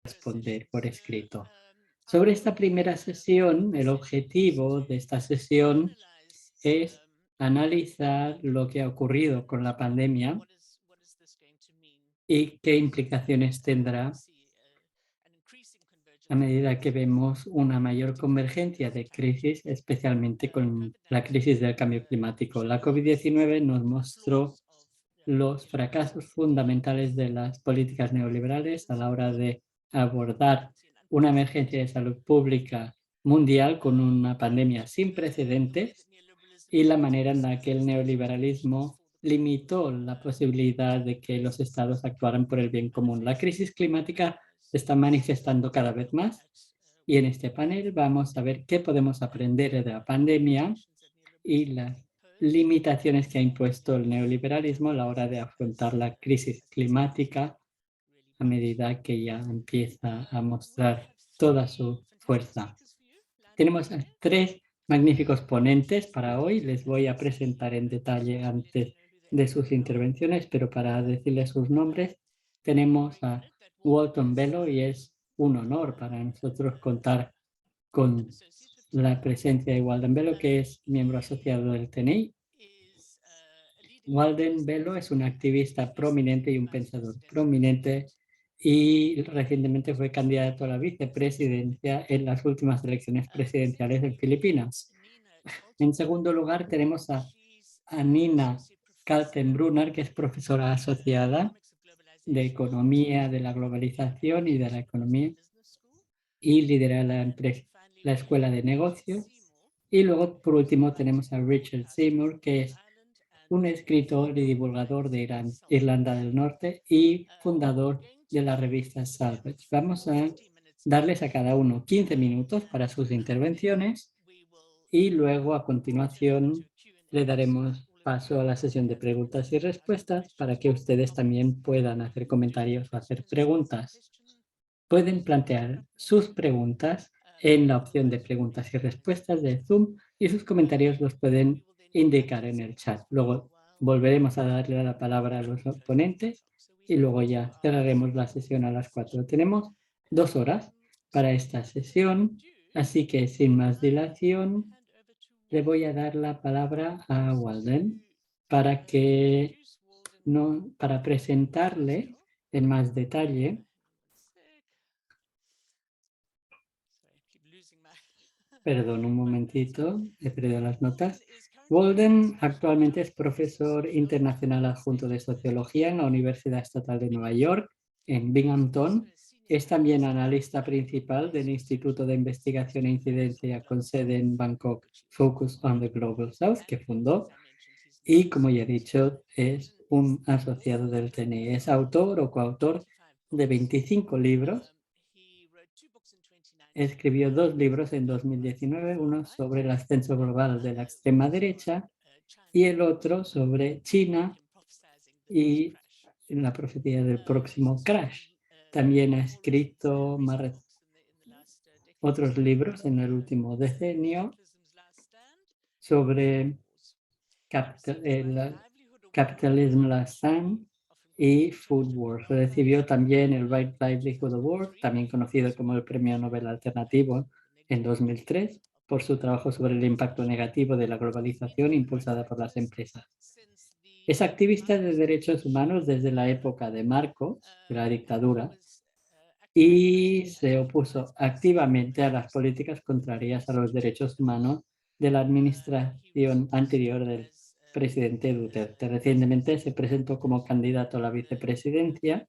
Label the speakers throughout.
Speaker 1: responder por escrito. Sobre esta primera sesión, el objetivo de esta sesión es analizar lo que ha ocurrido con la pandemia y qué implicaciones tendrá a medida que vemos una mayor convergencia de crisis, especialmente con la crisis del cambio climático. La COVID-19 nos mostró los fracasos fundamentales de las políticas neoliberales a la hora de abordar una emergencia de salud pública mundial con una pandemia sin precedentes y la manera en la que el neoliberalismo limitó la posibilidad de que los estados actuaran por el bien común. La crisis climática se está manifestando cada vez más y en este panel vamos a ver qué podemos aprender de la pandemia y las limitaciones que ha impuesto el neoliberalismo a la hora de afrontar la crisis climática a medida que ya empieza a mostrar toda su fuerza. Tenemos a 3 magníficos ponentes para hoy. Les voy a presentar en detalle antes de sus intervenciones, pero para decirles sus nombres, tenemos a Walton Bello y es un honor para nosotros contar con la presencia de Walden Bello, que es miembro asociado del TNI. Walden Bello es un activista prominente y un pensador prominente y recientemente fue candidato a la vicepresidencia en las últimas elecciones presidenciales en Filipinas. En segundo lugar tenemos a Nina Kaltenbrunner, que es profesora asociada de Economía de la Globalización y de la Economía y lidera la Escuela de Negocios. Y luego, por último, tenemos a Richard Seymour, que es un escritor y divulgador de Irlanda del Norte y fundador de la revista Salvage. Vamos a darles a cada uno 15 minutos para sus intervenciones y luego a continuación le daremos paso a la sesión de preguntas y respuestas para que ustedes también puedan hacer comentarios o hacer preguntas. Pueden plantear sus preguntas en la opción de preguntas y respuestas de Zoom y sus comentarios los pueden indicar en el chat. Luego volveremos a darle la palabra a los ponentes y luego ya cerraremos la sesión a las 4. Tenemos 2 horas para esta sesión, así que sin más dilación le voy a dar la palabra a Walden para presentarle en más detalle. Perdón, un momentito, he perdido las notas. Walden actualmente es profesor internacional adjunto de Sociología en la Universidad Estatal de Nueva York, en Binghamton. Es también analista principal del Instituto de Investigación e Incidencia con sede en Bangkok, Focus on the Global South, que fundó. Y, como ya he dicho, es un asociado del TNI. Es autor o coautor de 25 libros. Escribió 2 libros en 2019, uno sobre el ascenso global de la extrema derecha y el otro sobre China y la profecía del próximo crash. También ha escrito otros libros en el último decenio sobre el Capitalism Last Stand y Food Wars. Recibió también el Right Livelihood Award, también conocido como el Premio Nobel Alternativo, en 2003, por su trabajo sobre el impacto negativo de la globalización impulsada por las empresas. Es activista de derechos humanos desde la época de Marcos, de la dictadura, y se opuso activamente a las políticas contrarias a los derechos humanos de la administración anterior del presidente Duterte. Recientemente se presentó como candidato a la vicepresidencia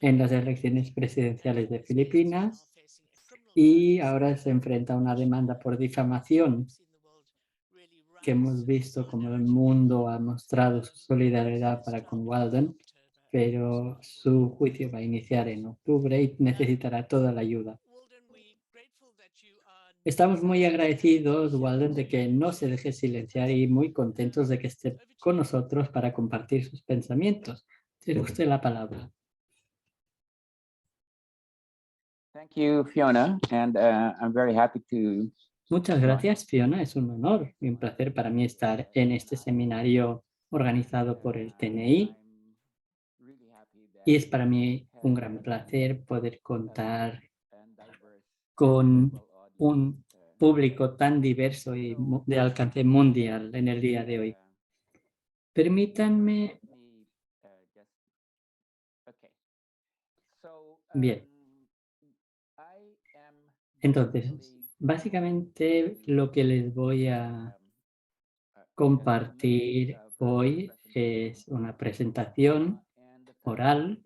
Speaker 1: en las elecciones presidenciales de Filipinas y ahora se enfrenta a una demanda por difamación que hemos visto como el mundo ha mostrado su solidaridad para con Walden, pero su juicio va a iniciar en octubre y necesitará toda la ayuda. Estamos muy agradecidos, Walden, de que no se deje silenciar y muy contentos de que esté con nosotros para compartir sus pensamientos. Tiene usted la palabra.
Speaker 2: Thank you, Fiona, and I'm very happy to.
Speaker 1: Muchas gracias, Fiona. Es un honor y un placer para mí estar en este seminario organizado por el TNI. Y es para mí un gran placer poder contar con un público tan diverso y de alcance mundial en el día de hoy. Permítanme, bien, entonces, básicamente lo que les voy a compartir hoy es una presentación oral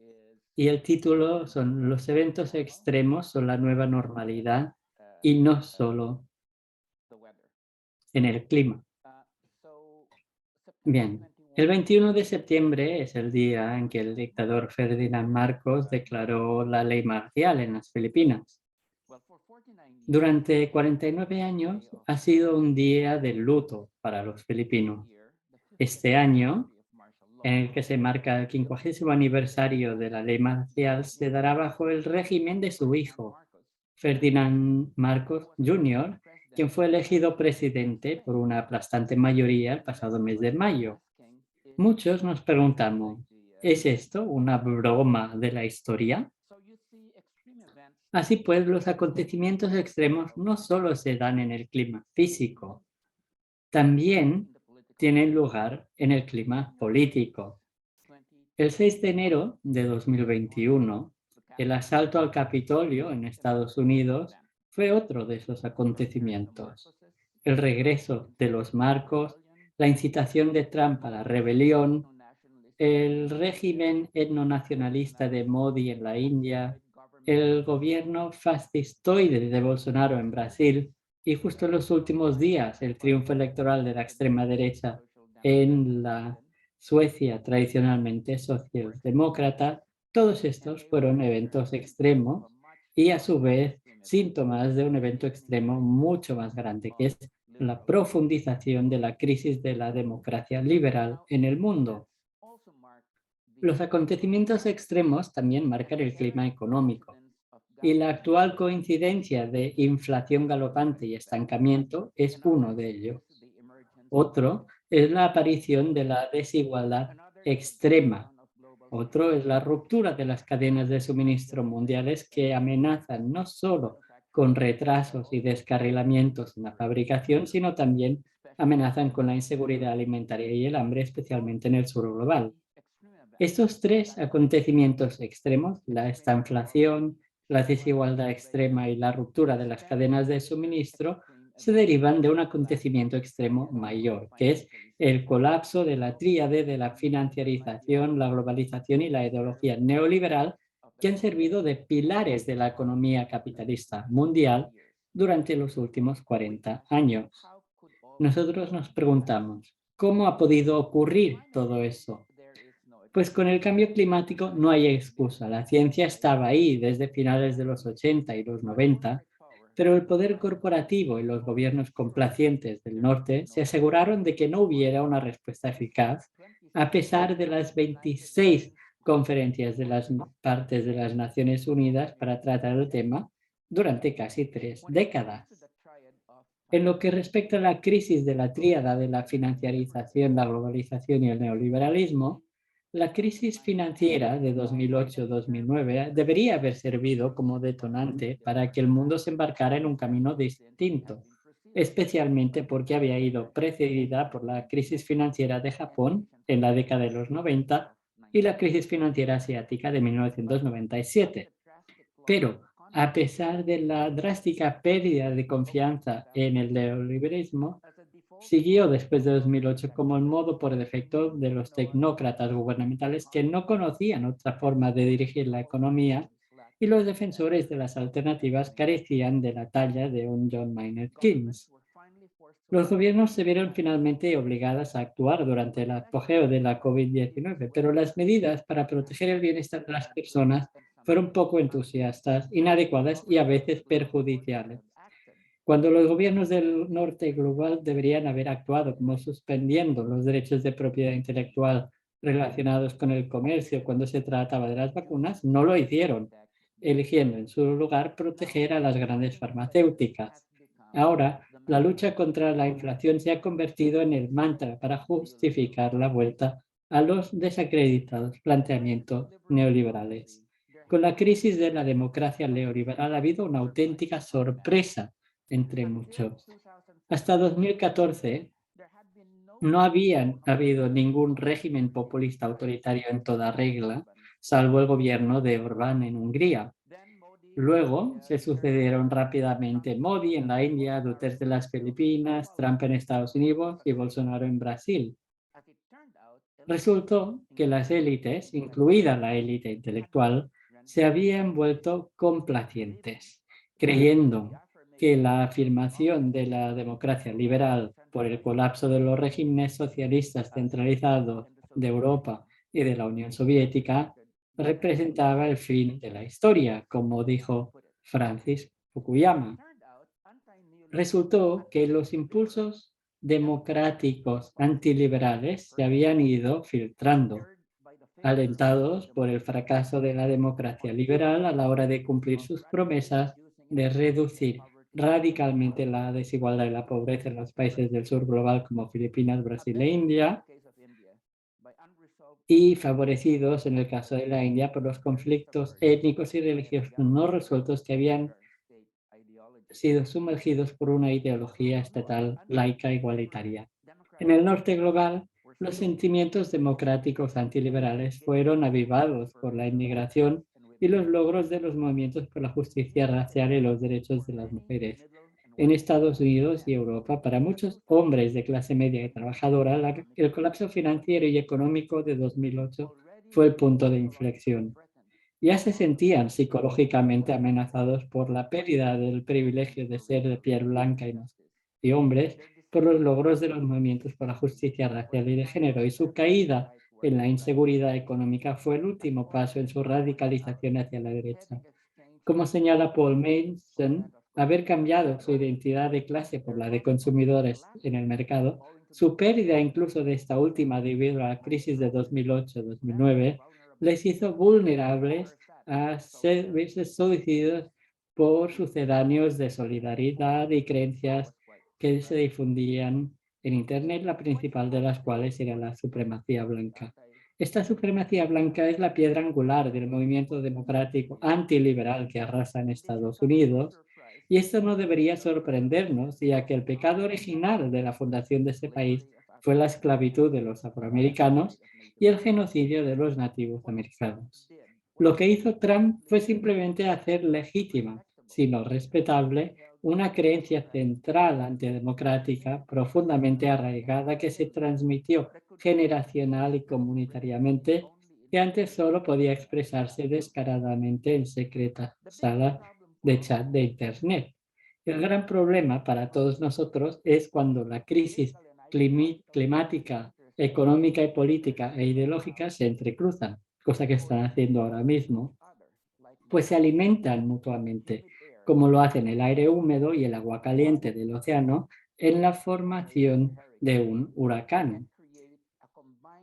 Speaker 1: y el título son Los eventos extremos son la nueva normalidad y no solo en el clima. Bien, el 21 de septiembre es el día en que el dictador Ferdinand Marcos declaró la ley marcial en las Filipinas. Durante 49 años ha sido un día de luto para los filipinos. Este año, en el que se marca el 50º aniversario de la ley marcial, se dará bajo el régimen de su hijo, Ferdinand Marcos Jr., quien fue elegido presidente por una aplastante mayoría el pasado mes de mayo. Muchos nos preguntamos, ¿es esto una broma de la historia? Así pues, los acontecimientos extremos no solo se dan en el clima físico, también tienen lugar en el clima político. El 6 de enero de 2021, el asalto al Capitolio en Estados Unidos fue otro de esos acontecimientos. El regreso de los Marcos, la incitación de Trump a la rebelión, el régimen etnonacionalista de Modi en la India, el gobierno fascistoide de Bolsonaro en Brasil y justo en los últimos días el triunfo electoral de la extrema derecha en la Suecia tradicionalmente socialdemócrata, todos estos fueron eventos extremos y a su vez síntomas de un evento extremo mucho más grande, que es la profundización de la crisis de la democracia liberal en el mundo. Los acontecimientos extremos también marcan el clima económico y la actual coincidencia de inflación galopante y estancamiento es uno de ellos. Otro es la aparición de la desigualdad extrema. Otro es la ruptura de las cadenas de suministro mundiales que amenazan no solo con retrasos y descarrilamientos en la fabricación, sino también amenazan con la inseguridad alimentaria y el hambre, especialmente en el sur global. Estos tres acontecimientos extremos, la estanflación, la desigualdad extrema y la ruptura de las cadenas de suministro, se derivan de un acontecimiento extremo mayor, que es el colapso de la tríade de la financiarización, la globalización y la ideología neoliberal, que han servido de pilares de la economía capitalista mundial durante los últimos 40 años. Nosotros nos preguntamos, ¿cómo ha podido ocurrir todo eso? Pues con el cambio climático no hay excusa. La ciencia estaba ahí desde finales de los 80 y los 90, pero el poder corporativo y los gobiernos complacientes del norte se aseguraron de que no hubiera una respuesta eficaz, a pesar de las 26 conferencias de las partes de las Naciones Unidas para tratar el tema durante casi 3 décadas. En lo que respecta a la crisis de la tríada de la financiarización, la globalización y el neoliberalismo, la crisis financiera de 2008-2009 debería haber servido como detonante para que el mundo se embarcara en un camino distinto, especialmente porque había ido precedida por la crisis financiera de Japón en la década de los 90 y la crisis financiera asiática de 1997. Pero, a pesar de la drástica pérdida de confianza en el neoliberalismo, siguió después de 2008 como el modo por defecto de los tecnócratas gubernamentales que no conocían otra forma de dirigir la economía y los defensores de las alternativas carecían de la talla de un John Maynard Keynes. Los gobiernos se vieron finalmente obligados a actuar durante el apogeo de la COVID-19, pero las medidas para proteger el bienestar de las personas fueron poco entusiastas, inadecuadas y a veces perjudiciales. Cuando los gobiernos del norte global deberían haber actuado como suspendiendo los derechos de propiedad intelectual relacionados con el comercio cuando se trataba de las vacunas, no lo hicieron, eligiendo en su lugar proteger a las grandes farmacéuticas. Ahora, la lucha contra la inflación se ha convertido en el mantra para justificar la vuelta a los desacreditados planteamientos neoliberales. Con la crisis de la democracia neoliberal ha habido una auténtica sorpresa entre muchos. Hasta 2014 no había habido ningún régimen populista autoritario en toda regla, salvo el gobierno de Orbán en Hungría. Luego se sucedieron rápidamente Modi en la India, Duterte en las Filipinas, Trump en Estados Unidos y Bolsonaro en Brasil. Resultó que las élites, incluida la élite intelectual, se habían vuelto complacientes, creyendo que la afirmación de la democracia liberal por el colapso de los regímenes socialistas centralizados de Europa y de la Unión Soviética representaba el fin de la historia, como dijo Francis Fukuyama. Resultó que los impulsos democráticos antiliberales se habían ido filtrando, alentados por el fracaso de la democracia liberal a la hora de cumplir sus promesas de reducir radicalmente la desigualdad y la pobreza en los países del sur global como Filipinas, Brasil e India, y favorecidos en el caso de la India por los conflictos étnicos y religiosos no resueltos que habían sido sumergidos por una ideología estatal laica igualitaria. En el norte global, los sentimientos democráticos antiliberales fueron avivados por la inmigración y los logros de los movimientos por la justicia racial y los derechos de las mujeres. En Estados Unidos y Europa, para muchos hombres de clase media y trabajadora, el colapso financiero y económico de 2008 fue el punto de inflexión. Ya se sentían psicológicamente amenazados por la pérdida del privilegio de ser de piel blanca y hombres, por los logros de los movimientos por la justicia racial y de género, y su caída en la inseguridad económica fue el último paso en su radicalización hacia la derecha. Como señala Paul Mason, haber cambiado su identidad de clase por la de consumidores en el mercado, su pérdida incluso de esta última debido a la crisis de 2008-2009, les hizo vulnerables a servicios solicitados por sucedáneos de solidaridad y creencias que se difundían en Internet, la principal de las cuales era la supremacía blanca. Esta supremacía blanca es la piedra angular del movimiento democrático antiliberal que arrasa en Estados Unidos, y esto no debería sorprendernos, ya que el pecado original de la fundación de este país fue la esclavitud de los afroamericanos y el genocidio de los nativos americanos. Lo que hizo Trump fue simplemente hacer legítima, sino respetable, una creencia central antidemocrática profundamente arraigada que se transmitió generacional y comunitariamente, que antes solo podía expresarse descaradamente en secretas salas de chat de Internet. El gran problema para todos nosotros es cuando la crisis climática, económica y política e ideológica se entrecruzan, cosa que están haciendo ahora mismo, pues se alimentan mutuamente, como lo hacen el aire húmedo y el agua caliente del océano en la formación de un huracán,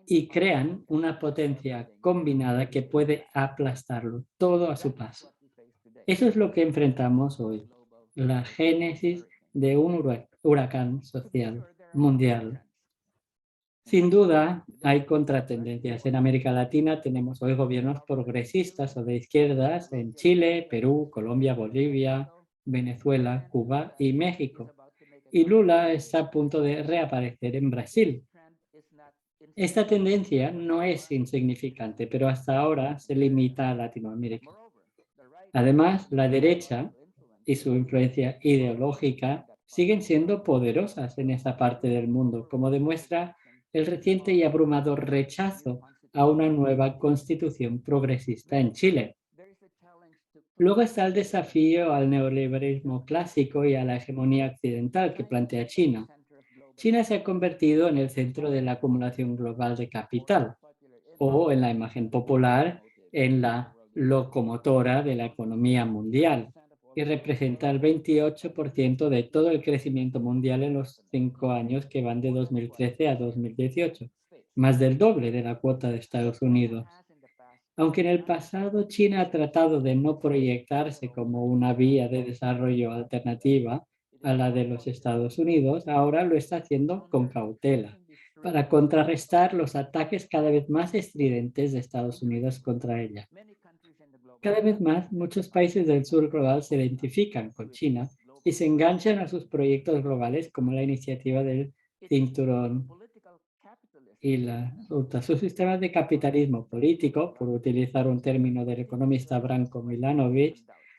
Speaker 1: y crean una potencia combinada que puede aplastarlo todo a su paso. Eso es lo que enfrentamos hoy, la génesis de un huracán social mundial. Sin duda, hay contratendencias. En América Latina tenemos hoy gobiernos progresistas o de izquierdas en Chile, Perú, Colombia, Bolivia, Venezuela, Cuba y México. Y Lula está a punto de reaparecer en Brasil. Esta tendencia no es insignificante, pero hasta ahora se limita a Latinoamérica. Además, la derecha y su influencia ideológica siguen siendo poderosas en esa parte del mundo, como demuestra el reciente y abrumador rechazo a una nueva constitución progresista en Chile. Luego está el desafío al neoliberalismo clásico y a la hegemonía occidental que plantea China. China se ha convertido en el centro de la acumulación global de capital, o en la imagen popular, en la locomotora de la economía mundial, y representa el 28% de todo el crecimiento mundial en los 5 años que van de 2013 a 2018, más del doble de la cuota de Estados Unidos. Aunque en el pasado China ha tratado de no proyectarse como una vía de desarrollo alternativa a la de los Estados Unidos, ahora lo está haciendo con cautela, para contrarrestar los ataques cada vez más estridentes de Estados Unidos contra ella. Cada vez más, muchos países del sur global se identifican con China y se enganchan a sus proyectos globales como la iniciativa del cinturón y la ruta. Sus sistemas de capitalismo político, por utilizar un término del economista Branko Milanovic,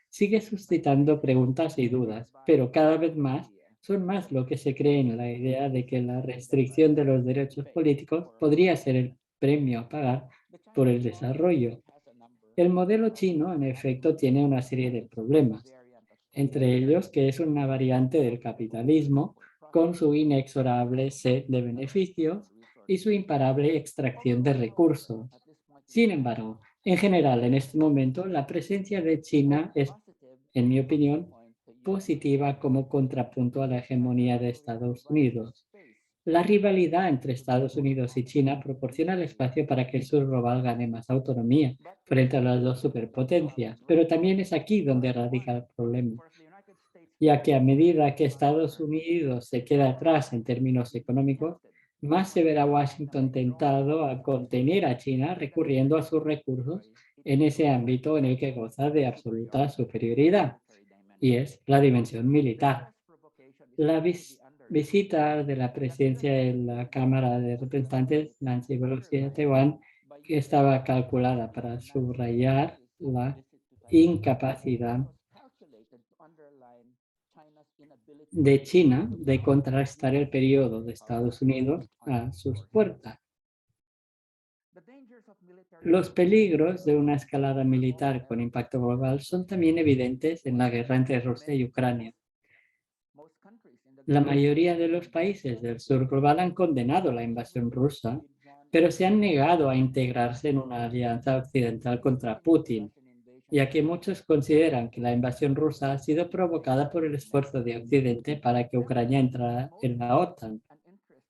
Speaker 1: sigue suscitando preguntas y dudas, pero cada vez más son más lo que se cree en la idea de que la restricción de los derechos políticos podría ser el premio a pagar por el desarrollo. El modelo chino, en efecto, tiene una serie de problemas, entre ellos que es una variante del capitalismo con su inexorable sed de beneficios y su imparable extracción de recursos. Sin embargo, en general, en este momento, la presencia de China es, en mi opinión, positiva como contrapunto a la hegemonía de Estados Unidos. La rivalidad entre Estados Unidos y China proporciona el espacio para que el sur global gane más autonomía frente a las dos superpotencias, pero también es aquí donde radica el problema, ya que a medida que Estados Unidos se queda atrás en términos económicos, más se verá Washington tentado a contener a China recurriendo a sus recursos en ese ámbito en el que goza de absoluta superioridad, y es la dimensión militar. La visita de la presidencia de la Cámara de Representantes, Nancy Pelosi, a Taiwán, que estaba calculada para subrayar la incapacidad de China de contrarrestar el periodo de Estados Unidos a sus puertas. Los peligros de una escalada militar con impacto global son también evidentes en la guerra entre Rusia y Ucrania. La mayoría de los países del sur global han condenado la invasión rusa, pero se han negado a integrarse en una alianza occidental contra Putin, ya que muchos consideran que la invasión rusa ha sido provocada por el esfuerzo de Occidente para que Ucrania entrara en la OTAN.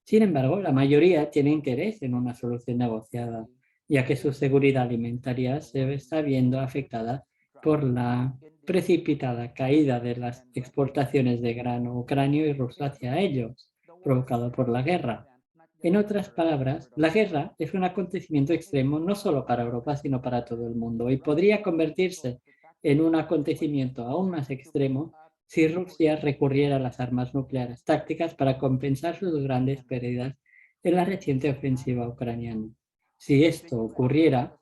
Speaker 1: Sin embargo, la mayoría tiene interés en una solución negociada, ya que su seguridad alimentaria se está viendo afectada por la precipitada caída de las exportaciones de grano ucranio y ruso hacia ellos, provocado por la guerra. En otras palabras, la guerra es un acontecimiento extremo no solo para Europa, sino para todo el mundo, y podría convertirse en un acontecimiento aún más extremo si Rusia recurriera a las armas nucleares tácticas para compensar sus grandes pérdidas en la reciente ofensiva ucraniana. Si esto ocurriera,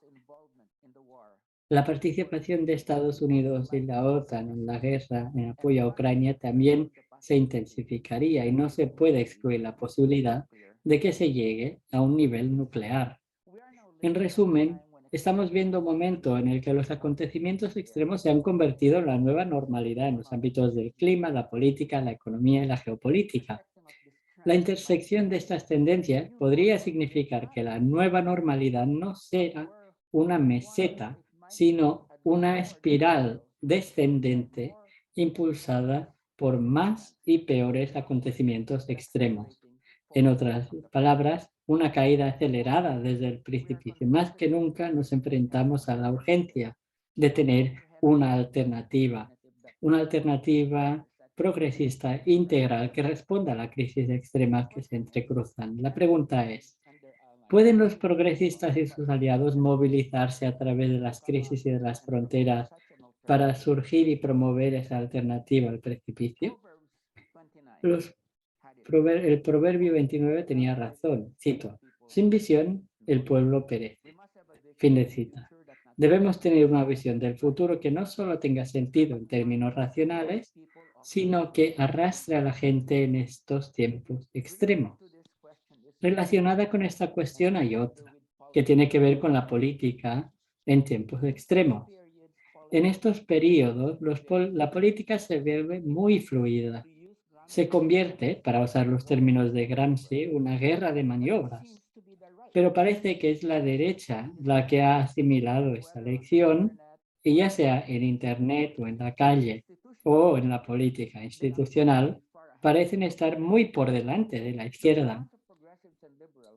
Speaker 1: la participación de Estados Unidos y la OTAN en la guerra en apoyo a Ucrania también se intensificaría y no se puede excluir la posibilidad de que se llegue a un nivel nuclear. En resumen, estamos viendo un momento en el que los acontecimientos extremos se han convertido en la nueva normalidad en los ámbitos del clima, la política, la economía y la geopolítica. La intersección de estas tendencias podría significar que la nueva normalidad no sea una meseta, sino una espiral descendente impulsada por más y peores acontecimientos extremos. En otras palabras, una caída acelerada desde el precipicio. Más que nunca nos enfrentamos a la urgencia de tener una alternativa progresista integral que responda a la crisis extrema que se entrecruzan. La pregunta es, ¿pueden los progresistas y sus aliados movilizarse a través de las crisis y de las fronteras para surgir y promover esa alternativa al precipicio? El proverbio 29 tenía razón, cito, sin visión el pueblo perece. Fin de cita. Debemos tener una visión del futuro que no solo tenga sentido en términos racionales, sino que arrastre a la gente en estos tiempos extremos. Relacionada con esta cuestión hay otra, que tiene que ver con la política en tiempos extremos. En estos periodos, la política se vuelve muy fluida. Se convierte, para usar los términos de Gramsci, una guerra de maniobras. Pero parece que es la derecha la que ha asimilado esta lección, y ya sea en Internet o en la calle o en la política institucional, parecen estar muy por delante de la izquierda.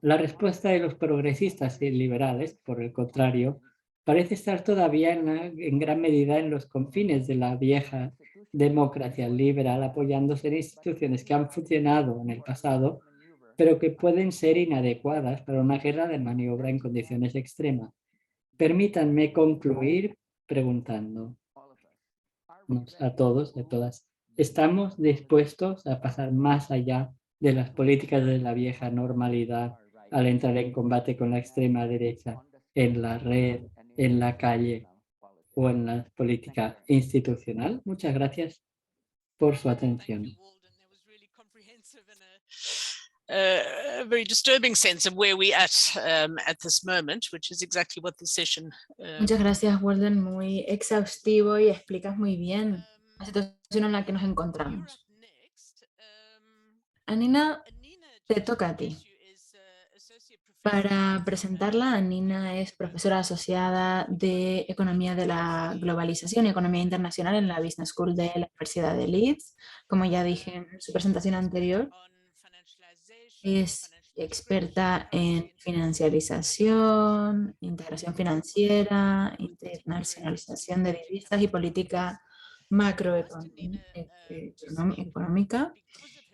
Speaker 1: La respuesta de los progresistas y liberales, por el contrario, parece estar todavía en gran medida en los confines de la vieja democracia liberal, apoyándose en instituciones que han funcionado en el pasado, pero que pueden ser inadecuadas para una guerra de maniobra en condiciones extremas. Permítanme concluir preguntándonos a todos, a todas, ¿estamos dispuestos a pasar más allá de las políticas de la vieja normalidad al entrar en combate con la extrema derecha en la red, en la calle o en la política institucional? Muchas gracias por su atención.
Speaker 3: A very disturbing sense of where we're at this moment, which is exactly what the session.
Speaker 4: Muchas gracias, Walden, muy exhaustivo y explicas muy bien la situación en la que nos encontramos. Anina, te toca a ti. Para presentarla, Anina es profesora asociada de Economía de la Globalización y Economía Internacional en la Business School de la Universidad de Leeds. Como ya dije en su presentación anterior, es experta en financiarización, integración financiera, internacionalización de divisas y política macroeconómica,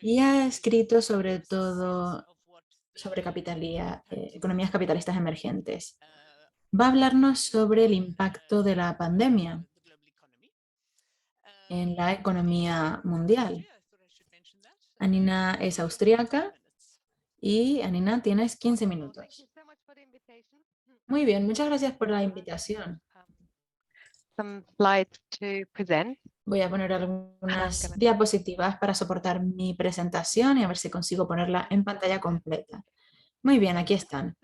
Speaker 4: y ha escrito sobre todo sobre economías capitalistas emergentes. Va a hablarnos sobre el impacto de la pandemia en la economía mundial. Anina es austríaca y Anina, tienes 15 minutos. Muy bien, muchas gracias por la invitación. Voy a poner algunas diapositivas para soportar mi presentación y a ver si consigo ponerla en pantalla completa. Muy bien, aquí están.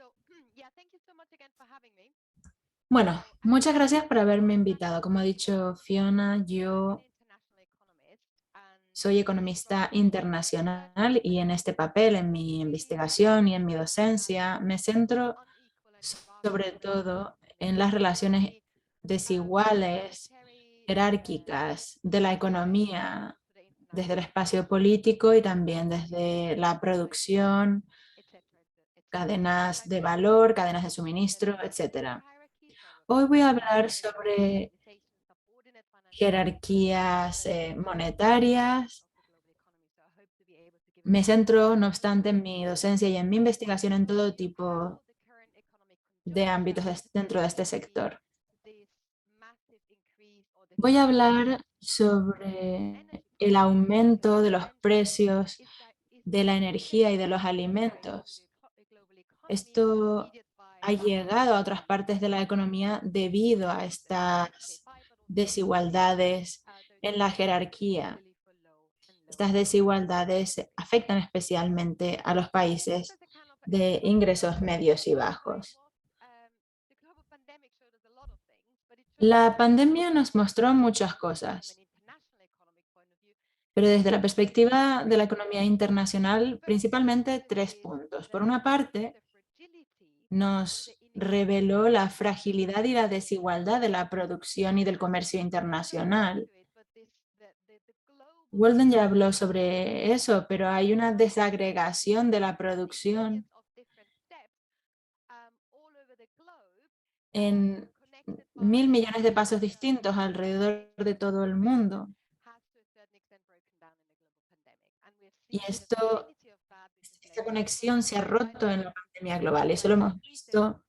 Speaker 4: Bueno, muchas gracias por haberme invitado. Como ha dicho Fiona, yo soy economista internacional y en este papel, en mi investigación y en mi docencia, me centro sobre todo en las relaciones desiguales, jerárquicas de la economía, desde el espacio político y también desde la producción, cadenas de valor, cadenas de suministro, etc. Hoy voy a hablar sobre jerarquías monetarias. Me centro, no obstante, en mi docencia y en mi investigación en todo tipo de ámbitos dentro de este sector. Voy a hablar sobre el aumento de los precios de la energía y de los alimentos. Esto ha llegado a otras partes de la economía debido a estas desigualdades en la jerarquía. Estas desigualdades afectan especialmente a los países de ingresos medios y bajos. La pandemia nos mostró muchas cosas, pero desde la perspectiva de la economía internacional, principalmente 3 puntos. Por una parte, nos reveló la fragilidad y la desigualdad de la producción y del comercio internacional. Walden ya habló sobre eso, pero hay una desagregación de la producción en 1.000 millones de pasos distintos alrededor de todo el mundo. Y esta conexión se ha roto en la pandemia global. Eso lo hemos visto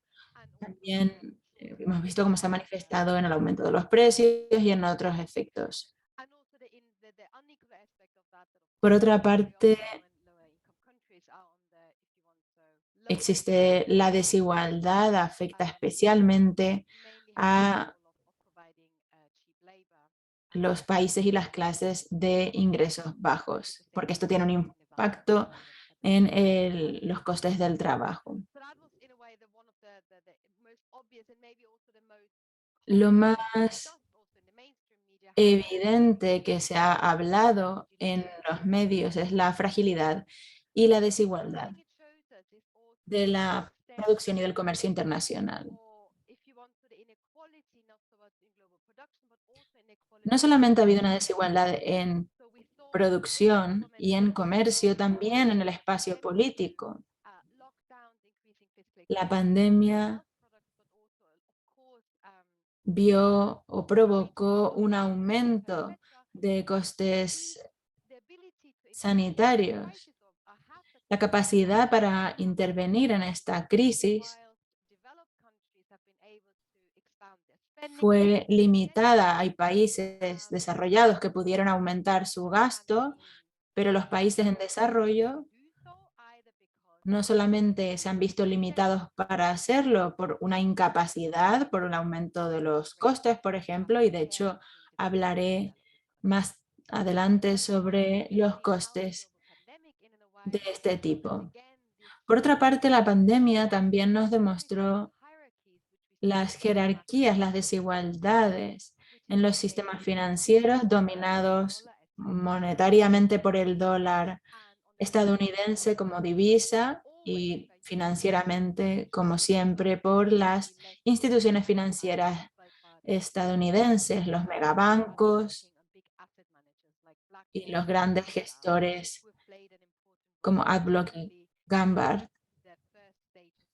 Speaker 4: también, hemos visto cómo se ha manifestado en el aumento de los precios y en otros efectos. Por otra parte, existe la desigualdad, afecta especialmente a los países y las clases de ingresos bajos, porque esto tiene un impacto en los costes del trabajo. Lo más evidente que se ha hablado en los medios es la fragilidad y la desigualdad de la producción y del comercio internacional. No solamente ha habido una desigualdad en producción y en comercio, también en el espacio político. La pandemia vio o provocó un aumento de costes sanitarios. La capacidad para intervenir en esta crisis fue limitada. Hay países desarrollados que pudieron aumentar su gasto, pero los países en desarrollo no solamente se han visto limitados para hacerlo por una incapacidad, por un aumento de los costes, por ejemplo, y de hecho hablaré más adelante sobre los costes de este tipo. Por otra parte, la pandemia también nos demostró las jerarquías, las desigualdades en los sistemas financieros dominados monetariamente por el dólar estadounidense como divisa y financieramente, como siempre, por las instituciones financieras estadounidenses, los megabancos y los grandes gestores como Adblock y Vanguard,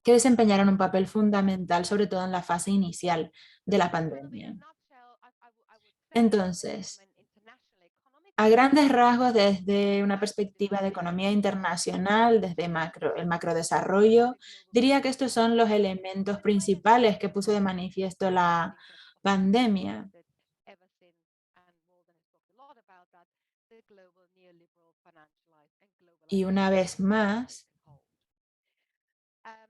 Speaker 4: que desempeñaron un papel fundamental, sobre todo en la fase inicial de la pandemia. Entonces, a grandes rasgos, desde una perspectiva de economía internacional, desde el macrodesarrollo, diría que estos son los elementos principales que puso de manifiesto la pandemia. Y una vez más,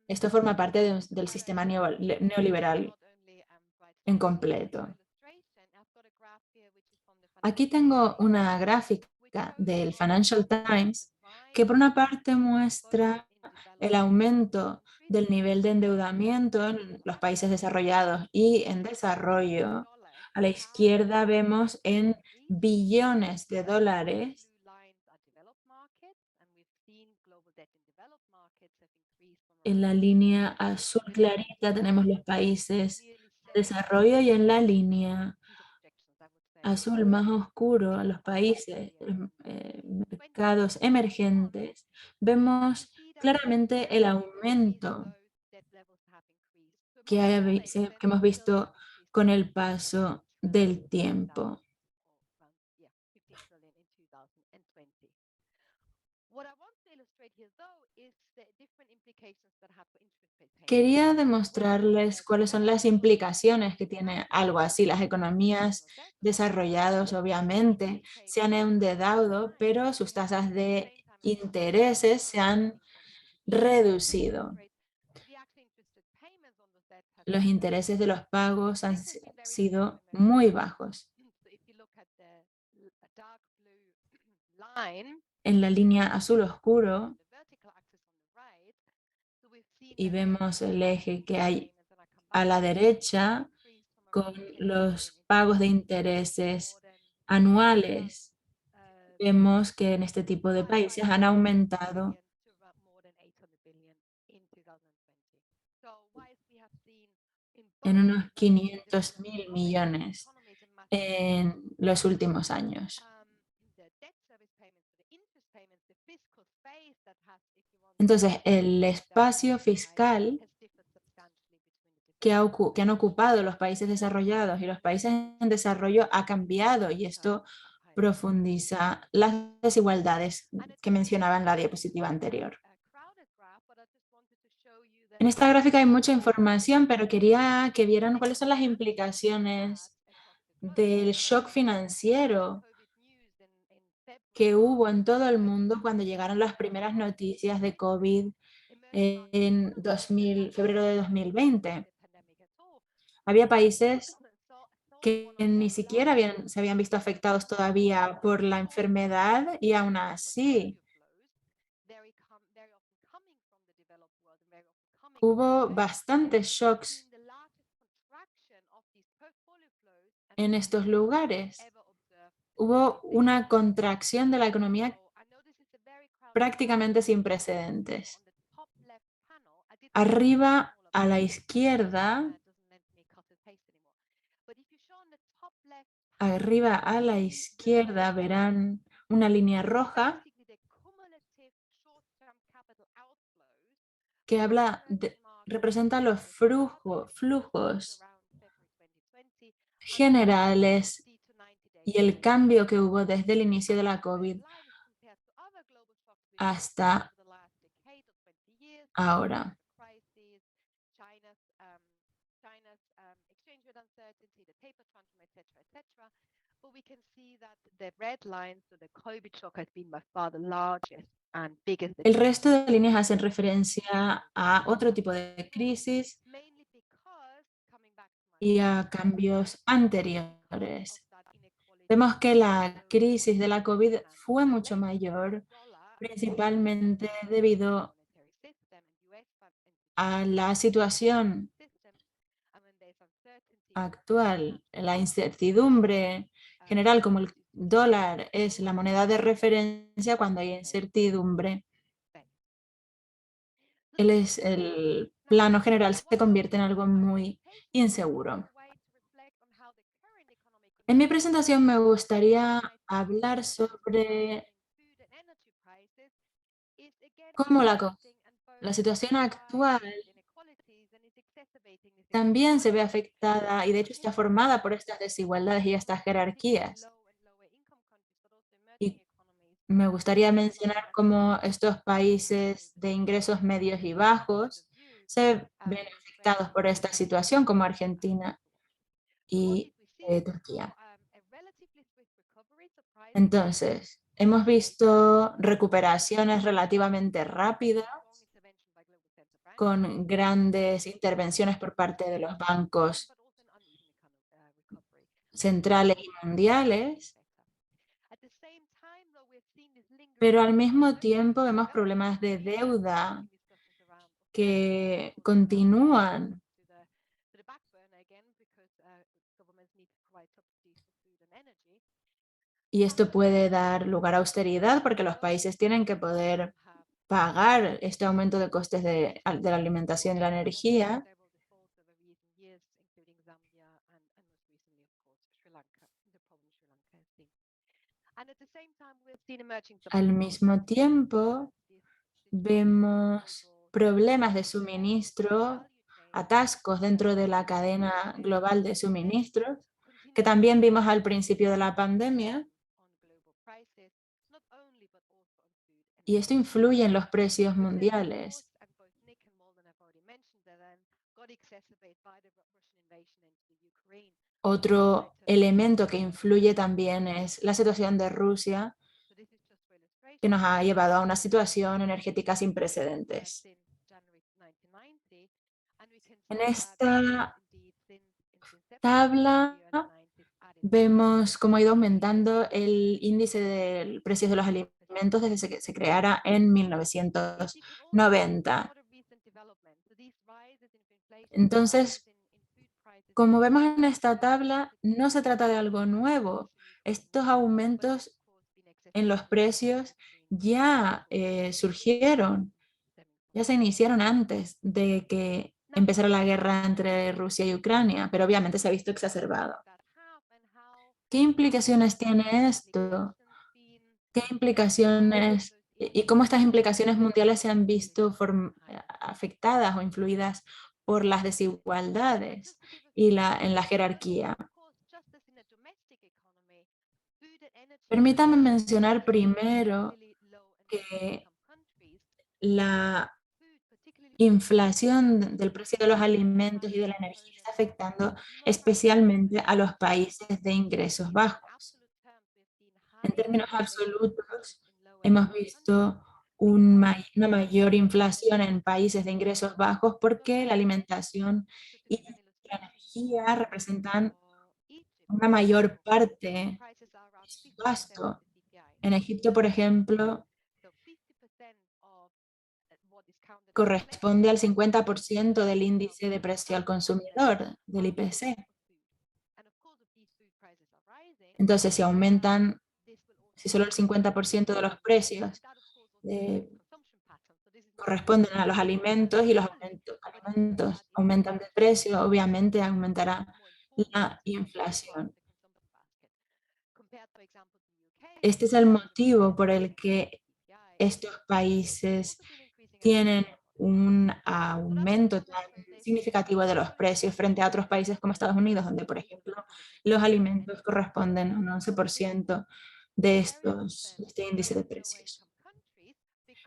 Speaker 4: esto forma parte del sistema neoliberal en completo. Aquí tengo una gráfica del Financial Times que por una parte muestra el aumento del nivel de endeudamiento en los países desarrollados y en desarrollo. A la izquierda vemos en billones de dólares. En la línea azul clarita tenemos los países de desarrollo y en la línea azul más oscuro a los países, mercados emergentes, vemos claramente el aumento que hemos visto con el paso del tiempo. Quería demostrarles cuáles son las implicaciones que tiene algo así. Las economías desarrolladas obviamente se han endeudado, pero sus tasas de intereses se han reducido. Los intereses de los pagos han sido muy bajos. En la línea azul oscuro, y vemos el eje que hay a la derecha con los pagos de intereses anuales. Vemos que en este tipo de países han aumentado en unos 500.000 millones en los últimos años. Entonces, el espacio fiscal que han ocupado los países desarrollados y los países en desarrollo ha cambiado, y esto profundiza las desigualdades que mencionaba en la diapositiva anterior. En esta gráfica hay mucha información, pero quería que vieran cuáles son las implicaciones del shock financiero que hubo en todo el mundo cuando llegaron las primeras noticias de COVID en febrero de 2020. Había países que ni siquiera se habían visto afectados todavía por la enfermedad, y aún así hubo bastantes shocks en estos lugares. Hubo una contracción de la economía prácticamente sin precedentes. Arriba a la izquierda verán una línea roja que representa los flujos generales y el cambio que hubo desde el inicio de la COVID hasta ahora. El resto de líneas hacen referencia a otro tipo de crisis y a cambios anteriores. Vemos que la crisis de la COVID fue mucho mayor, principalmente debido a la situación actual, la incertidumbre general, como el dólar es la moneda de referencia cuando hay incertidumbre. El plano general se convierte en algo muy inseguro. En mi presentación me gustaría hablar sobre cómo la situación actual también se ve afectada y de hecho está formada por estas desigualdades y estas jerarquías. Y me gustaría mencionar cómo estos países de ingresos medios y bajos se ven afectados por esta situación, como Argentina y Turquía. Entonces, hemos visto recuperaciones relativamente rápidas con grandes intervenciones por parte de los bancos centrales y mundiales, pero al mismo tiempo vemos problemas de deuda que continúan. Y esto puede dar lugar a austeridad porque los países tienen que poder pagar este aumento de costes de la alimentación y la energía. Al mismo tiempo, vemos problemas de suministro, atascos dentro de la cadena global de suministros, que también vimos al principio de la pandemia. Y esto influye en los precios mundiales. Otro elemento que influye también es la situación de Rusia, que nos ha llevado a una situación energética sin precedentes. En esta tabla vemos cómo ha ido aumentando el índice del precio de los alimentos desde que se creara en 1990. Entonces, como vemos en esta tabla, no se trata de algo nuevo. Estos aumentos en los precios ya surgieron, ya se iniciaron antes de que empezara la guerra entre Rusia y Ucrania, pero obviamente se ha visto exacerbado. ¿Qué implicaciones tiene esto? ¿Qué implicaciones y cómo estas implicaciones mundiales se han visto afectadas o influidas por las desigualdades y en la jerarquía? Permítame mencionar primero que la inflación del precio de los alimentos y de la energía está afectando especialmente a los países de ingresos bajos. En términos absolutos, hemos visto una mayor inflación en países de ingresos bajos porque la alimentación y la energía representan una mayor parte de su gasto. En Egipto, por ejemplo, corresponde al 50% del índice de precio al consumidor, del IPC. Entonces, si solo el 50% de los precios corresponden a los alimentos y los alimentos aumentan de precio, obviamente aumentará la inflación. Este es el motivo por el que estos países tienen un aumento tan significativo de los precios frente a otros países como Estados Unidos, donde, por ejemplo, los alimentos corresponden a un 11% de este índice de precios.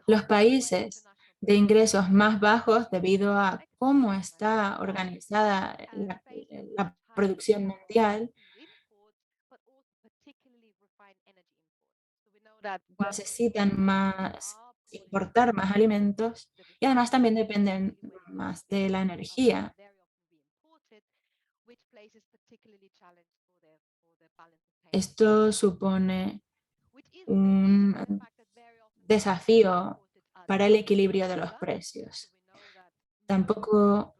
Speaker 4: Los países de ingresos más bajos, debido a cómo está organizada la producción mundial, necesitan importar más alimentos y además también dependen más de la energía. Esto supone un desafío para el equilibrio de los precios. Tampoco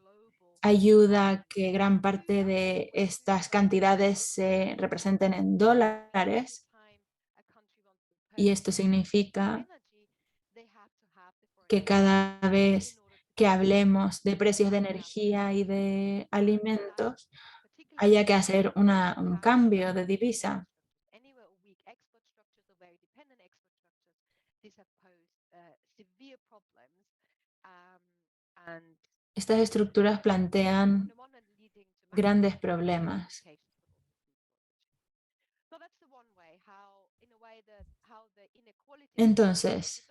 Speaker 4: ayuda que gran parte de estas cantidades se representen en dólares, y esto significa que cada vez que hablemos de precios de energía y de alimentos, haya que hacer un cambio de divisa. Estas estructuras plantean grandes problemas. Entonces,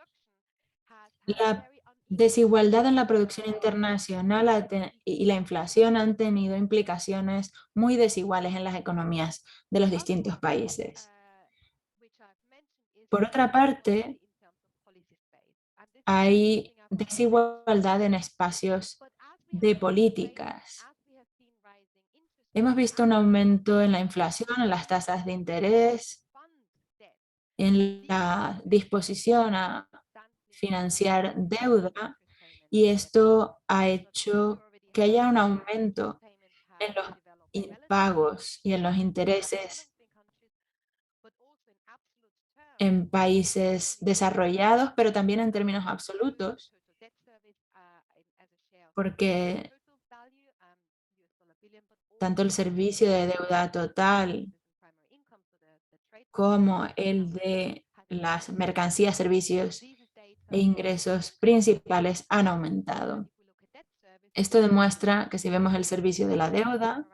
Speaker 4: la desigualdad en la producción internacional y la inflación han tenido implicaciones muy desiguales en las economías de los distintos países. Por otra parte, hay desigualdad en espacios de políticas. Hemos visto un aumento en la inflación, en las tasas de interés, en la disposición a financiar deuda, y esto ha hecho que haya un aumento en los pagos y en los intereses en países desarrollados, pero también en términos absolutos, porque tanto el servicio de deuda total como el de las mercancías, servicios e ingresos principales han aumentado. Esto demuestra que si vemos el servicio de la deuda,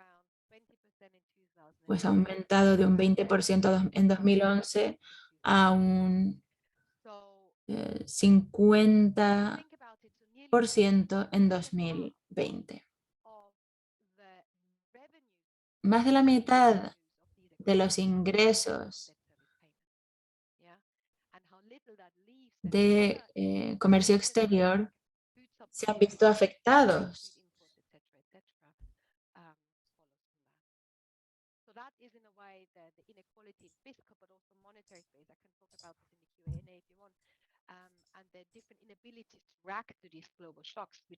Speaker 4: pues ha aumentado de un 20% en 2011 a un 50% en 2020. Más de la mitad de los ingresos de comercio exterior se han visto afectados.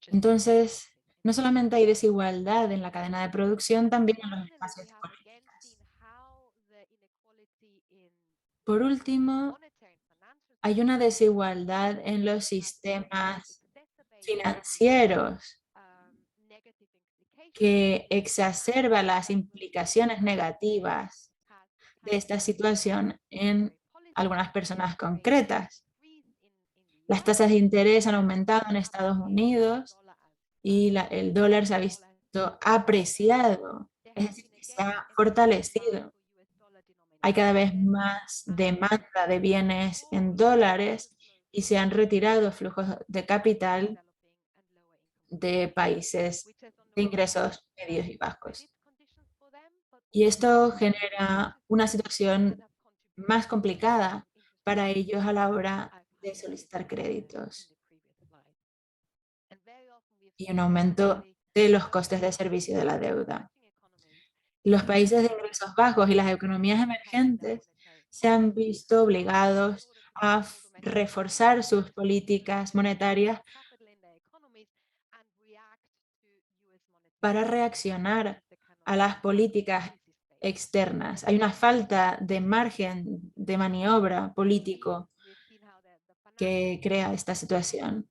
Speaker 4: Entonces, no solamente hay desigualdad en la cadena de producción, también en los espacios de políticas. Por último, hay una desigualdad en los sistemas financieros que exacerba las implicaciones negativas de esta situación en algunas personas concretas. Las tasas de interés han aumentado en Estados Unidos y el dólar se ha visto apreciado, es decir, que se ha fortalecido. Hay cada vez más demanda de bienes en dólares y se han retirado flujos de capital de países de ingresos medios y bajos. Y esto genera una situación más complicada para ellos a la hora de solicitar créditos y un aumento de los costes de servicio de la deuda. Los países de ingresos bajos y las economías emergentes se han visto obligados a reforzar sus políticas monetarias para reaccionar a las políticas externas. Hay una falta de margen de maniobra político que crea esta situación.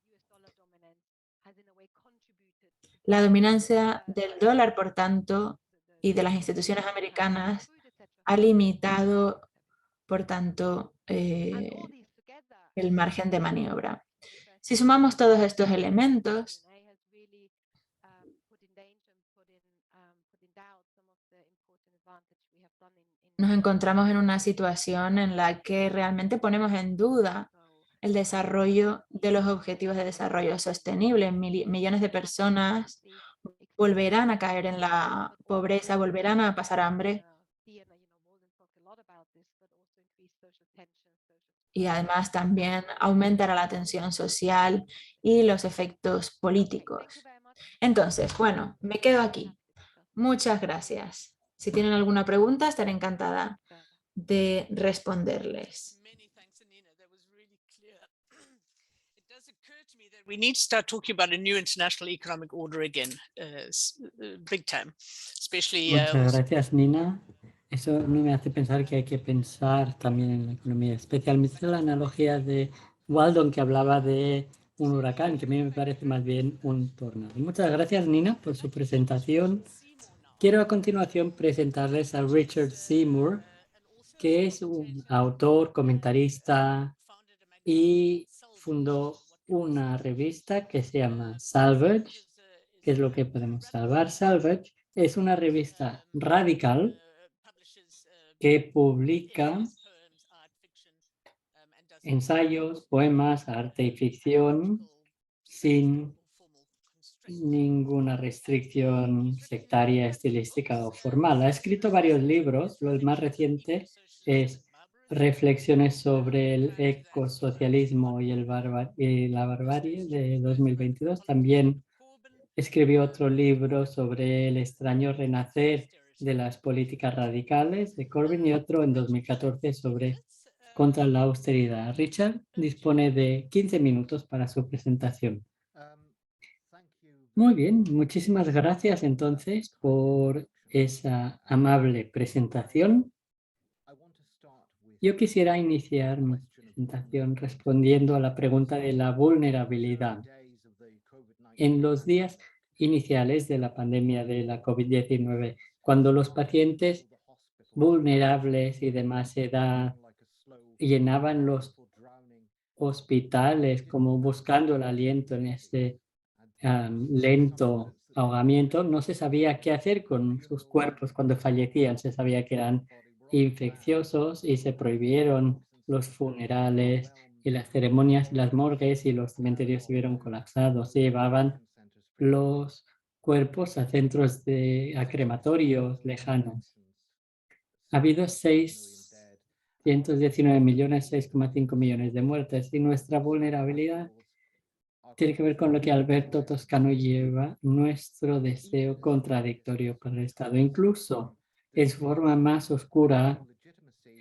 Speaker 4: La dominancia del dólar, por tanto, y de las instituciones americanas ha limitado, por tanto, el margen de maniobra. Si sumamos todos estos elementos, nos encontramos en una situación en la que realmente ponemos en duda el desarrollo de los objetivos de desarrollo sostenible. Millones de personas volverán a caer en la pobreza, volverán a pasar hambre. y además también aumentará la tensión social y los efectos políticos. Entonces, bueno, me quedo aquí. Muchas gracias. Si tienen alguna pregunta, estaré encantada de responderles.
Speaker 3: Many thanks, Anina. That was really clear. It does occur to me that we need to start talking about a new international economic order again, big time, especially.
Speaker 1: Muchas gracias, Nina. Eso no me hace pensar que hay que pensar también en la economía, especialmente la analogía de Waldon, que hablaba de un huracán, que a mí me parece más bien un tornado. Muchas gracias, Nina, por su presentación. Quiero a continuación presentarles a Richard Seymour, que es un autor, comentarista y fundó una revista que se llama Salvage. ¿Qué es lo que podemos salvar? Salvage es una revista radical que publica ensayos, poemas, arte y ficción sin ninguna restricción sectaria, estilística o formal. Ha escrito varios libros. El más reciente es Reflexiones sobre el ecosocialismo y la barbarie de 2022. También escribió otro libro sobre el extraño renacer de las políticas radicales de Corbyn y otro en 2014 sobre contra la austeridad. Richard dispone de 15 minutos para su presentación. Muy bien, muchísimas gracias entonces por esa amable presentación. Yo quisiera iniciar mi presentación respondiendo a la pregunta de la vulnerabilidad. En los días iniciales de la pandemia de la COVID-19, cuando los pacientes vulnerables y de más edad llenaban los hospitales como buscando el aliento en ese lento ahogamiento, no se sabía qué hacer con sus cuerpos cuando fallecían. Se sabía que eran infecciosos y se prohibieron los funerales y las ceremonias, las morgues y los cementerios estuvieron colapsados. Se llevaban los cuerpos a centros a crematorios lejanos. Ha habido 619 millones, 6,5 millones de muertes y nuestra vulnerabilidad tiene que ver con lo que Alberto Toscano lleva, nuestro deseo contradictorio para el Estado. Incluso en su forma más oscura,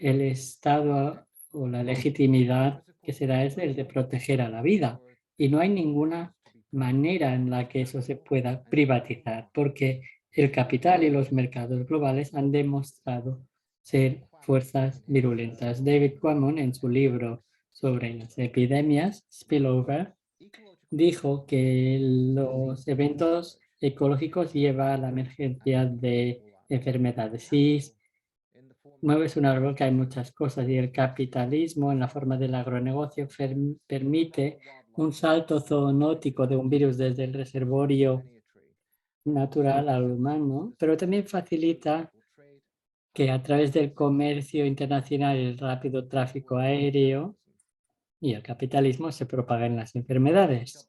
Speaker 1: el Estado o la legitimidad que se da es el de proteger a la vida. Y no hay ninguna manera en la que eso se pueda privatizar, porque el capital y los mercados globales han demostrado ser fuerzas virulentas. David Quammen, en su libro sobre las epidemias, Spillover, dijo que los eventos ecológicos llevan a la emergencia de enfermedades. Si mueves un árbol, que hay muchas cosas, y el capitalismo en la forma del agronegocio permite un salto zoonótico de un virus desde el reservorio natural al humano, pero también facilita que a través del comercio internacional y el rápido tráfico aéreo y el capitalismo se propaguen las enfermedades.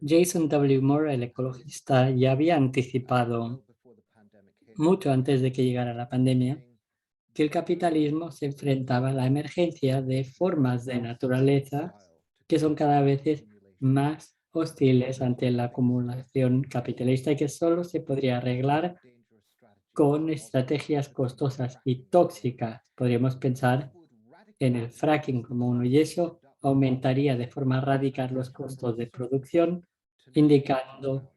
Speaker 1: Jason W. Moore, el ecologista, ya había anticipado mucho antes de que llegara la pandemia que el capitalismo se enfrentaba a la emergencia de formas de naturaleza que son cada vez más hostiles ante la acumulación capitalista y que solo se podría arreglar con estrategias costosas y tóxicas. Podríamos pensar en el fracking como uno, y eso aumentaría de forma radical los costos de producción, indicando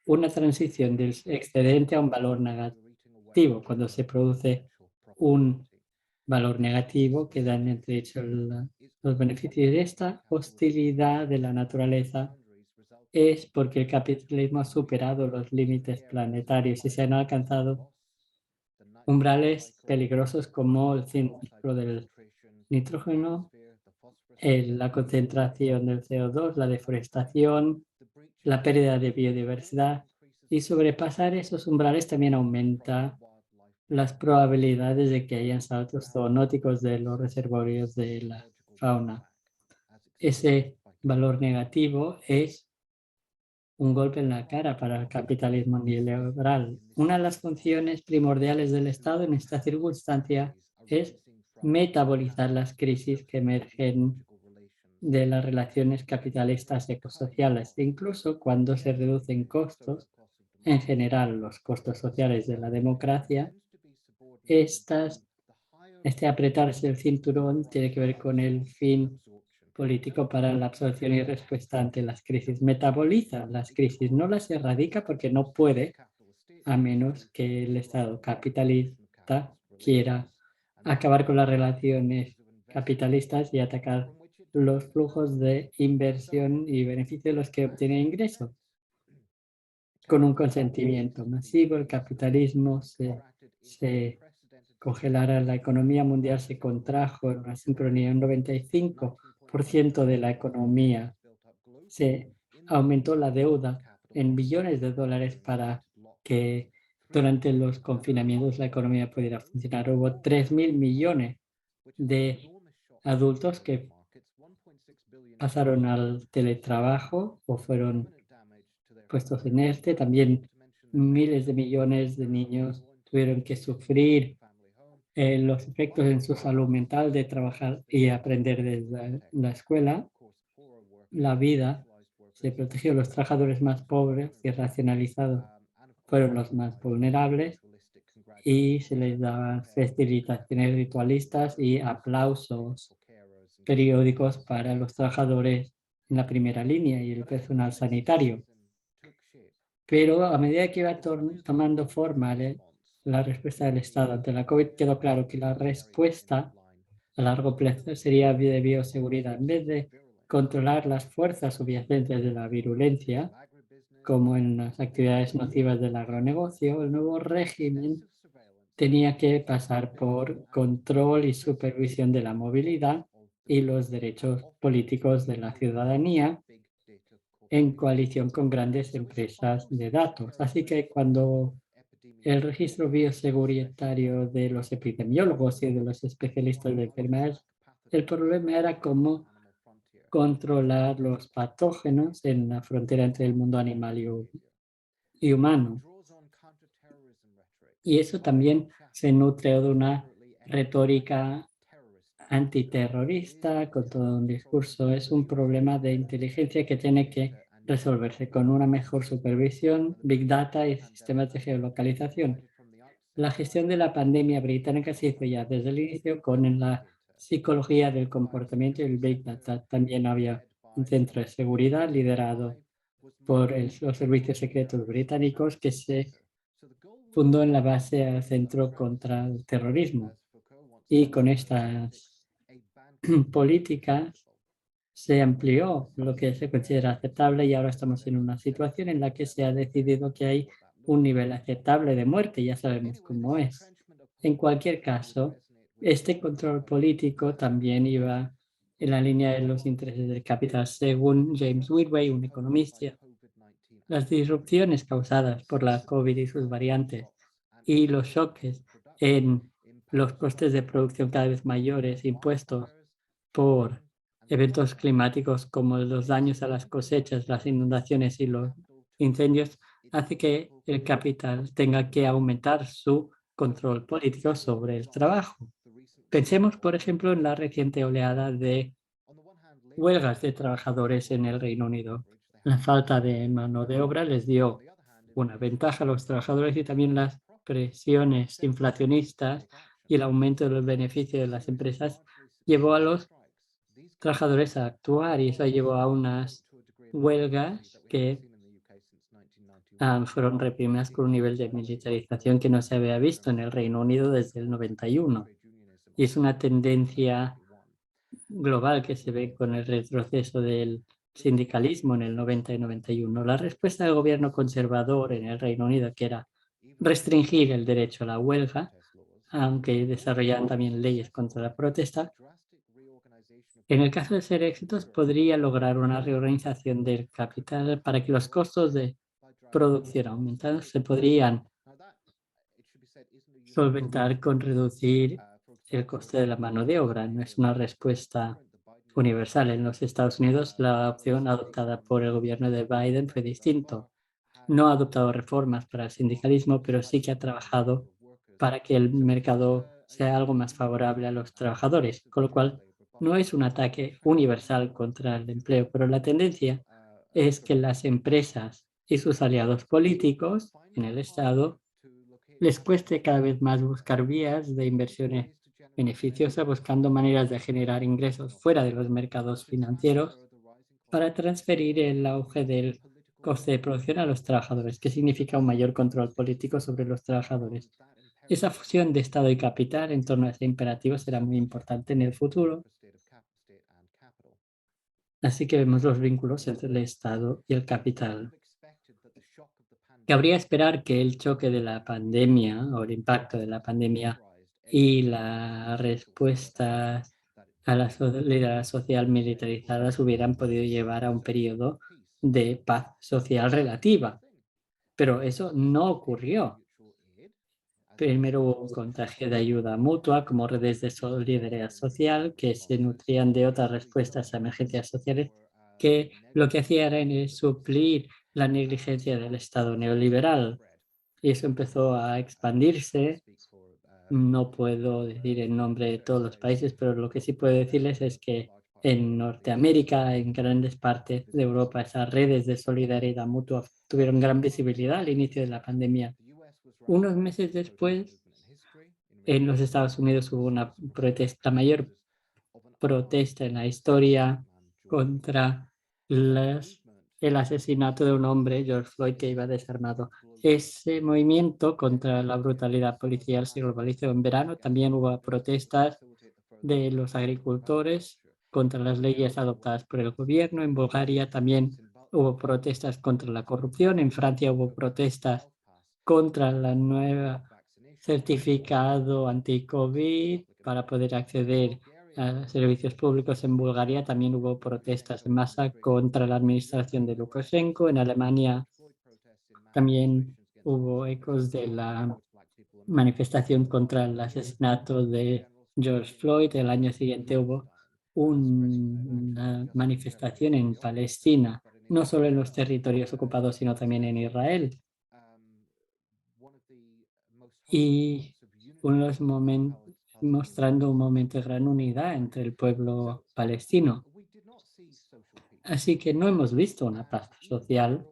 Speaker 1: una transición del excedente a un valor negativo. Cuando se produce un valor negativo, quedan entredichos los beneficios de esta hostilidad de la naturaleza. Es porque el capitalismo ha superado los límites planetarios y se han alcanzado umbrales peligrosos como el ciclo del nitrógeno, la concentración del CO2, la deforestación, la pérdida de biodiversidad, y sobrepasar esos umbrales también aumenta las probabilidades de que hayan saltos zoonóticos de los reservorios de la fauna. Ese valor negativo es un golpe en la cara para el capitalismo neoliberal. Una de las funciones primordiales del Estado en esta circunstancia es metabolizar las crisis que emergen de las relaciones capitalistas ecosociales. E incluso cuando se reducen costos, en general los costos sociales de la democracia, este apretarse el cinturón tiene que ver con el fin político para la absorción y respuesta ante las crisis. Metaboliza las crisis, no las erradica porque no puede, a menos que el Estado capitalista quiera acabar con las relaciones capitalistas y atacar los flujos de inversión y beneficio de los que obtiene ingresos. Con un consentimiento masivo, el capitalismo se congelara, la economía mundial se contrajo en una sincronía, un 95% de la economía. Se aumentó la deuda en billones de dólares para que durante los confinamientos la economía pudiera funcionar. Hubo 3.000 millones de adultos que pasaron al teletrabajo o fueron puestos en ERTE. También miles de millones de niños tuvieron que sufrir los efectos en su salud mental de trabajar y aprender desde la escuela. La vida se protegió. Los trabajadores más pobres y racionalizados fueron los más vulnerables y se les daban felicitaciones ritualistas y aplausos periódicos para los trabajadores en la primera línea y el personal sanitario. Pero a medida que iba tomando forma la respuesta del Estado ante la COVID, quedó claro que la respuesta a largo plazo sería de bioseguridad. En vez de controlar las fuerzas subyacentes de la virulencia, como en las actividades nocivas del agronegocio, el nuevo régimen tenía que pasar por control y supervisión de la movilidad y los derechos políticos de la ciudadanía en coalición con grandes empresas de datos. Así que cuando el registro bioseguritario de los epidemiólogos y de los especialistas de enfermedades, el problema era cómo controlar los patógenos en la frontera entre el mundo animal y humano. Y eso también se nutre de una retórica antiterrorista con todo un discurso. Es un problema de inteligencia que tiene que resolverse con una mejor supervisión, Big Data y sistemas de geolocalización. La gestión de la pandemia británica se hizo ya desde el inicio con la psicología del comportamiento y el Big Data. También había un centro de seguridad liderado por los servicios secretos británicos que se fundó en la base al Centro contra el Terrorismo. Y con estas políticas se amplió lo que se considera aceptable y ahora estamos en una situación en la que se ha decidido que hay un nivel aceptable de muerte, ya sabemos cómo es. En cualquier caso, este control político también iba en la línea de los intereses del capital. Según James Whitway, un economista, las disrupciones causadas por la COVID y sus variantes y los choques en los costes de producción cada vez mayores impuestos por eventos climáticos como los daños a las cosechas, las inundaciones y los incendios, hace que el capital tenga que aumentar su control político sobre el trabajo. Pensemos, por ejemplo, en la reciente oleada de huelgas de trabajadores en el Reino Unido. La falta de mano de obra les dio una ventaja a los trabajadores y también las presiones inflacionistas y el aumento de los beneficios de las empresas llevó a los trabajadores a actuar y eso llevó a unas huelgas que fueron reprimidas con un nivel de militarización que no se había visto en el Reino Unido desde el 91. Y es una tendencia global que se ve con el retroceso del sindicalismo en el 90 y 91. La respuesta del gobierno conservador en el Reino Unido, que era restringir el derecho a la huelga, aunque desarrollaban también leyes contra la protesta, en el caso de ser éxitos, podría lograr una reorganización del capital para que los costos de producción aumentados se podrían solventar con reducir el coste de la mano de obra. No es una respuesta universal. En los Estados Unidos, la opción adoptada por el gobierno de Biden fue distinto. No ha adoptado reformas para el sindicalismo, pero sí que ha trabajado para que el mercado sea algo más favorable a los trabajadores, con lo cual no es un ataque universal contra el empleo, pero la tendencia es que las empresas y sus aliados políticos en el Estado les cueste cada vez más buscar vías de inversiones beneficiosas, buscando maneras de generar ingresos fuera de los mercados financieros para transferir el auge del coste de producción a los trabajadores, que significa un mayor control político sobre los trabajadores. Esa fusión de Estado y capital en torno a ese imperativo será muy importante en el futuro. Así que vemos los vínculos entre el Estado y el capital. Cabría esperar que el choque de la pandemia o el impacto de la pandemia y la respuesta a la solidaridad social militarizadas hubieran podido llevar a un periodo de paz social relativa. Pero eso no ocurrió. Primero hubo un contagio de ayuda mutua como redes de solidaridad social que se nutrían de otras respuestas a emergencias sociales que lo que hacían era suplir la negligencia del Estado neoliberal. Y eso empezó a expandirse. No puedo decir el nombre de todos los países, pero lo que sí puedo decirles es que en Norteamérica, en grandes partes de Europa, esas redes de solidaridad mutua tuvieron gran visibilidad al inicio de la pandemia. Unos meses después, en los Estados Unidos hubo una protesta, la mayor protesta en la historia contra el asesinato de un hombre, George Floyd, que iba desarmado. Ese movimiento contra la brutalidad policial se globalizó en verano. También hubo protestas de los agricultores contra las leyes adoptadas por el gobierno. En Bulgaria también hubo protestas contra la corrupción. En Francia hubo protestas contra la nueva certificado anti-COVID para poder acceder a servicios públicos. En Bulgaria también hubo protestas en masa contra la administración de Lukashenko. En Alemania también hubo ecos de la manifestación contra el asesinato de George Floyd. El año siguiente hubo una manifestación en Palestina, no solo en los territorios ocupados, sino también en Israel. Y unos momentos mostrando un momento de gran unidad entre el pueblo palestino. Así que no hemos visto una paz social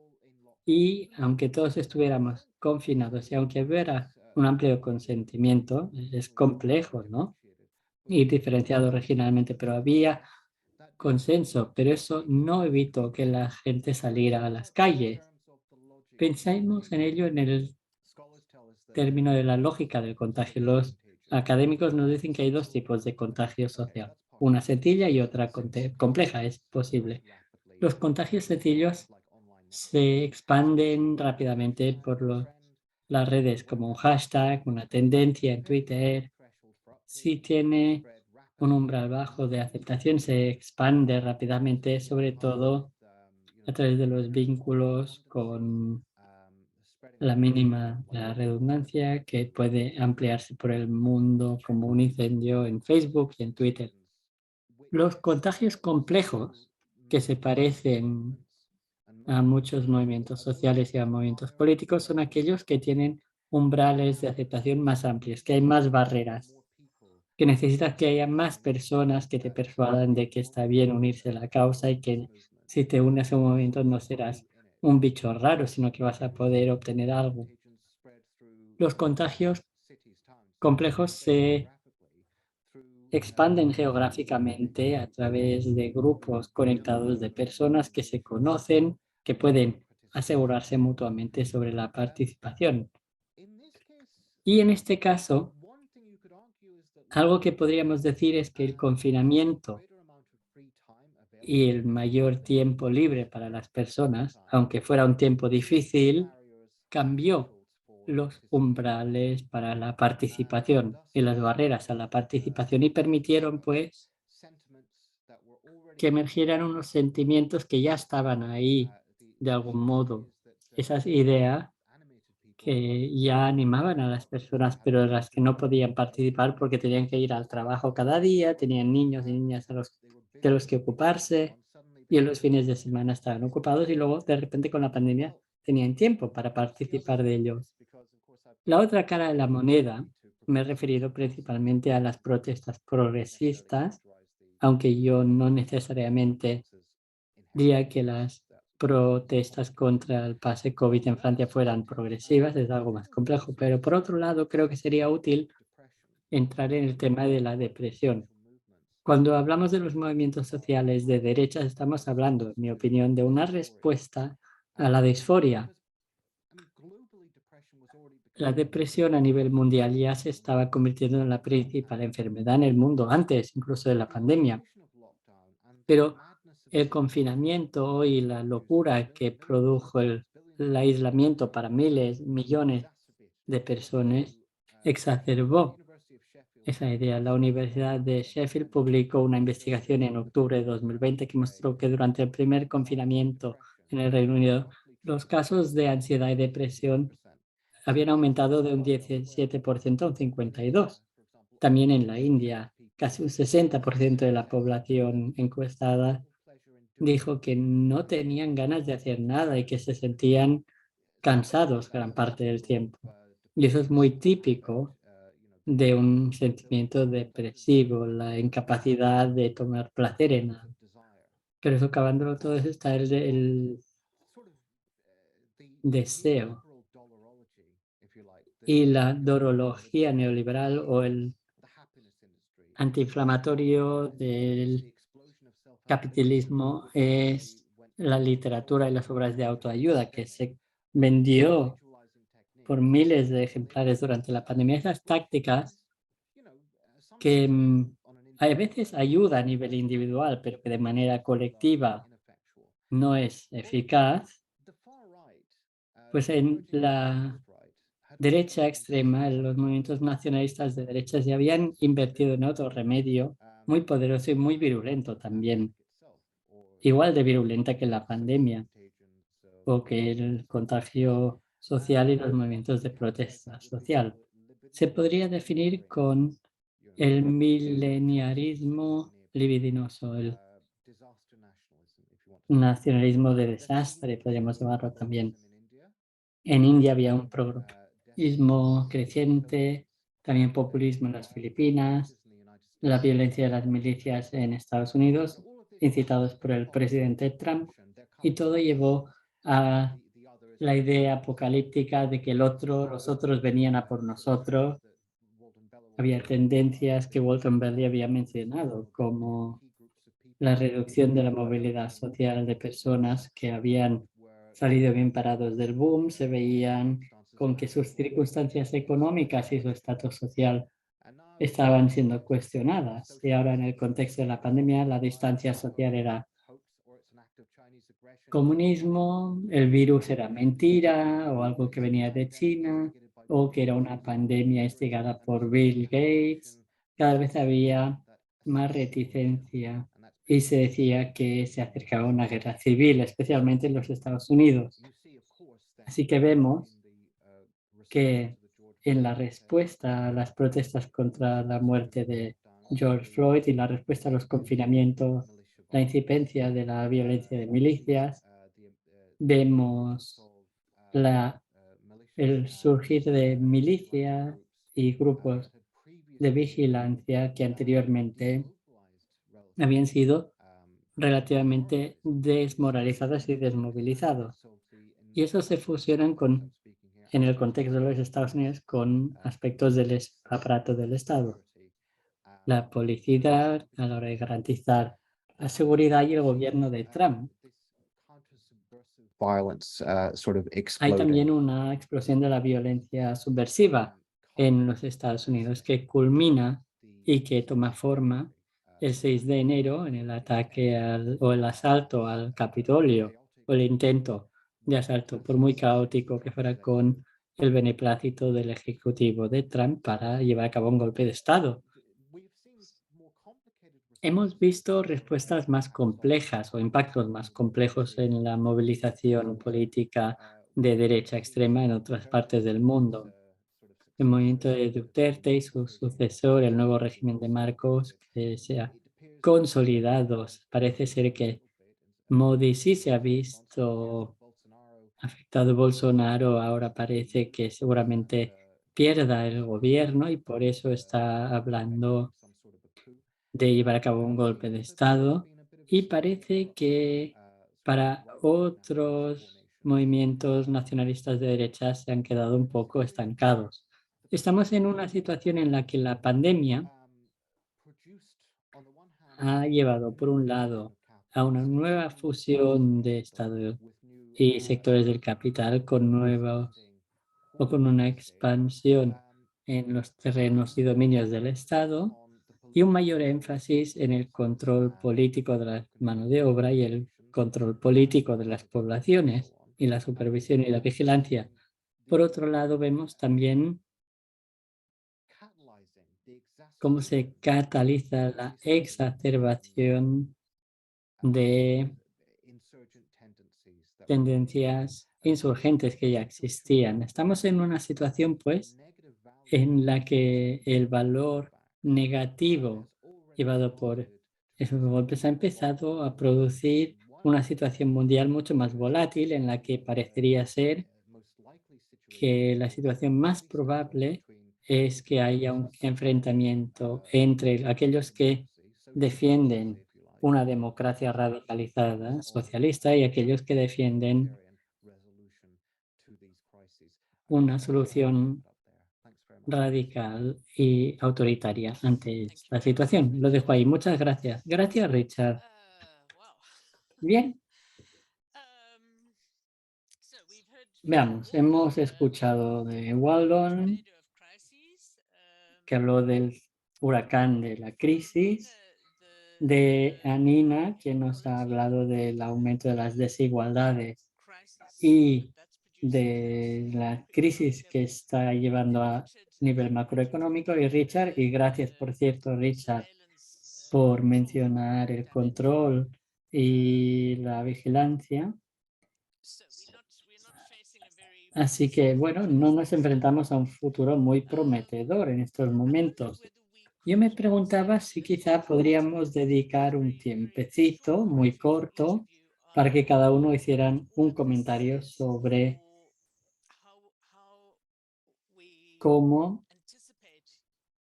Speaker 1: y aunque todos estuviéramos confinados y aunque hubiera un amplio consentimiento, es complejo, ¿no? Y diferenciado regionalmente, pero había consenso, pero eso no evitó que la gente saliera a las calles. Pensemos en ello en el término de la lógica del contagio. Los académicos nos dicen que hay dos tipos de contagio social, una sencilla y otra compleja, es posible. Los contagios sencillos se expanden rápidamente por las redes como un hashtag, una tendencia en Twitter. Si tiene un umbral bajo de aceptación, se expande rápidamente, sobre todo a través de los vínculos con la mínima la redundancia que puede ampliarse por el mundo como un incendio en Facebook y en Twitter. Los contagios complejos que se parecen a muchos movimientos sociales y a movimientos políticos son aquellos que tienen umbrales de aceptación más amplios, que hay más barreras, que necesitas que haya más personas que te persuadan de que está bien unirse a la causa y que si te unes a un movimiento no serás un bicho raro, sino que vas a poder obtener algo. Los contagios complejos se expanden geográficamente a través de grupos conectados de personas que se conocen, que pueden asegurarse mutuamente sobre la participación. Y en este caso, algo que podríamos decir es que el confinamiento y el mayor tiempo libre para las personas, aunque fuera un tiempo difícil, cambió los umbrales para la participación y las barreras a la participación y permitieron pues que emergieran unos sentimientos que ya estaban ahí de algún modo. Esas ideas que ya animaban a las personas, pero las que no podían participar porque tenían que ir al trabajo cada día, tenían niños y niñas de los que ocuparse y en los fines de semana estaban ocupados y luego de repente con la pandemia tenían tiempo para participar de ellos. La otra cara de la moneda me he referido principalmente a las protestas progresistas, aunque yo no necesariamente diría que las protestas contra el pase COVID en Francia fueran progresivas, es algo más complejo, pero por otro lado creo que sería útil entrar en el tema de la depresión. Cuando hablamos de los movimientos sociales de derecha, estamos hablando, en mi opinión, de una respuesta a la disforia. La depresión a nivel mundial ya se estaba convirtiendo en la principal enfermedad en el mundo, antes incluso de la pandemia. Pero el confinamiento y la locura que produjo el aislamiento para miles, millones de personas exacerbó esa idea. La Universidad de Sheffield publicó una investigación en octubre de 2020 que mostró que durante el primer confinamiento en el Reino Unido, los casos de ansiedad y depresión habían aumentado de un 17% a un 52%. También en la India, casi un 60% de la población encuestada dijo que no tenían ganas de hacer nada y que se sentían cansados gran parte del tiempo. Y eso es muy típico de un sentimiento depresivo, la incapacidad de tomar placer en algo. Pero eso acabándolo todo eso está el deseo y la dorología neoliberal o el antiinflamatorio del capitalismo es la literatura y las obras de autoayuda que se vendió por miles de ejemplares durante la pandemia. Esas tácticas que a veces ayudan a nivel individual, pero que de manera colectiva no es eficaz, pues en la derecha extrema, en los movimientos nacionalistas de derecha ya habían invertido en otro remedio muy poderoso y muy virulento también, igual de virulenta que la pandemia o que el contagio social y los movimientos de protesta social. Se podría definir con el mileniarismo libidinoso, el nacionalismo de desastre, podríamos llamarlo también. En India había un progresismo creciente, también populismo en las Filipinas, la violencia de las milicias en Estados Unidos, incitados por el presidente Trump, y todo llevó a la idea apocalíptica de que los otros venían a por nosotros. Había tendencias que Walton Belli había mencionado, como la reducción de la movilidad social de personas que habían salido bien parados del boom, se veían con que sus circunstancias económicas y su estatus social estaban siendo cuestionadas. Y ahora en el contexto de la pandemia, la distancia social era comunismo, el virus era mentira o algo que venía de China o que era una pandemia instigada por Bill Gates. Cada vez había más reticencia y se decía que se acercaba una guerra civil, especialmente en los Estados Unidos. Así que vemos que en la respuesta a las protestas contra la muerte de George Floyd y la respuesta a los confinamientos, la incipencia de la violencia de milicias, vemos el surgir de milicias y grupos de vigilancia que anteriormente habían sido relativamente desmoralizados y desmovilizados. Y eso se fusionan en el contexto de los Estados Unidos con aspectos del aparato del Estado. La policía a la hora de garantizar la seguridad y el gobierno de Trump. Hay también una explosión de la violencia subversiva en los Estados Unidos que culmina y que toma forma el 6 de enero en el ataque o el asalto al Capitolio o el intento de asalto, por muy caótico que fuera, con el beneplácito del Ejecutivo de Trump para llevar a cabo un golpe de Estado. Hemos visto respuestas más complejas o impactos más complejos en la movilización política de derecha extrema en otras partes del mundo. El movimiento de Duterte y su sucesor, el nuevo régimen de Marcos, que se ha consolidado. Parece ser que Modi sí se ha visto afectado. Bolsonaro ahora parece que seguramente pierda el gobierno y por eso está hablando de llevar a cabo un golpe de Estado, y parece que para otros movimientos nacionalistas de derecha se han quedado un poco estancados. Estamos en una situación en la que la pandemia ha llevado, por un lado, a una nueva fusión de Estado y sectores del capital con con una expansión en los terrenos y dominios del Estado y un mayor énfasis en el control político de la mano de obra y el control político de las poblaciones y la supervisión y la vigilancia. Por otro lado, vemos también cómo se cataliza la exacerbación de tendencias insurgentes que ya existían. Estamos en una situación, pues, en la que el valor negativo llevado por esos golpes ha empezado a producir una situación mundial mucho más volátil, en la que parecería ser que la situación más probable es que haya un enfrentamiento entre aquellos que defienden una democracia radicalizada, socialista, y aquellos que defienden una solución radical y autoritaria ante esta situación. Lo dejo ahí. Muchas gracias. Gracias, Richard.
Speaker 3: Wow.
Speaker 1: Bien,
Speaker 3: So we've heard
Speaker 1: veamos. Hemos escuchado de Waldon,
Speaker 3: tornado of crises,
Speaker 1: que habló del huracán de la crisis,
Speaker 3: the
Speaker 1: de Anina, que nos ha hablado del aumento de las desigualdades
Speaker 3: crisis
Speaker 1: y
Speaker 3: that's producing
Speaker 1: de la crisis que está llevando a nivel macroeconómico, y Richard, y gracias por cierto, Richard,
Speaker 3: surveillance
Speaker 1: por mencionar el control y la vigilancia.
Speaker 3: So we're not facing a very
Speaker 1: Así que bueno, no nos enfrentamos a un futuro muy prometedor en estos momentos.
Speaker 3: whether we
Speaker 1: Yo me preguntaba si quizá podríamos dedicar un tiempecito muy corto para que cada uno hicieran un comentario sobre
Speaker 3: how we
Speaker 1: cómo
Speaker 3: anticipate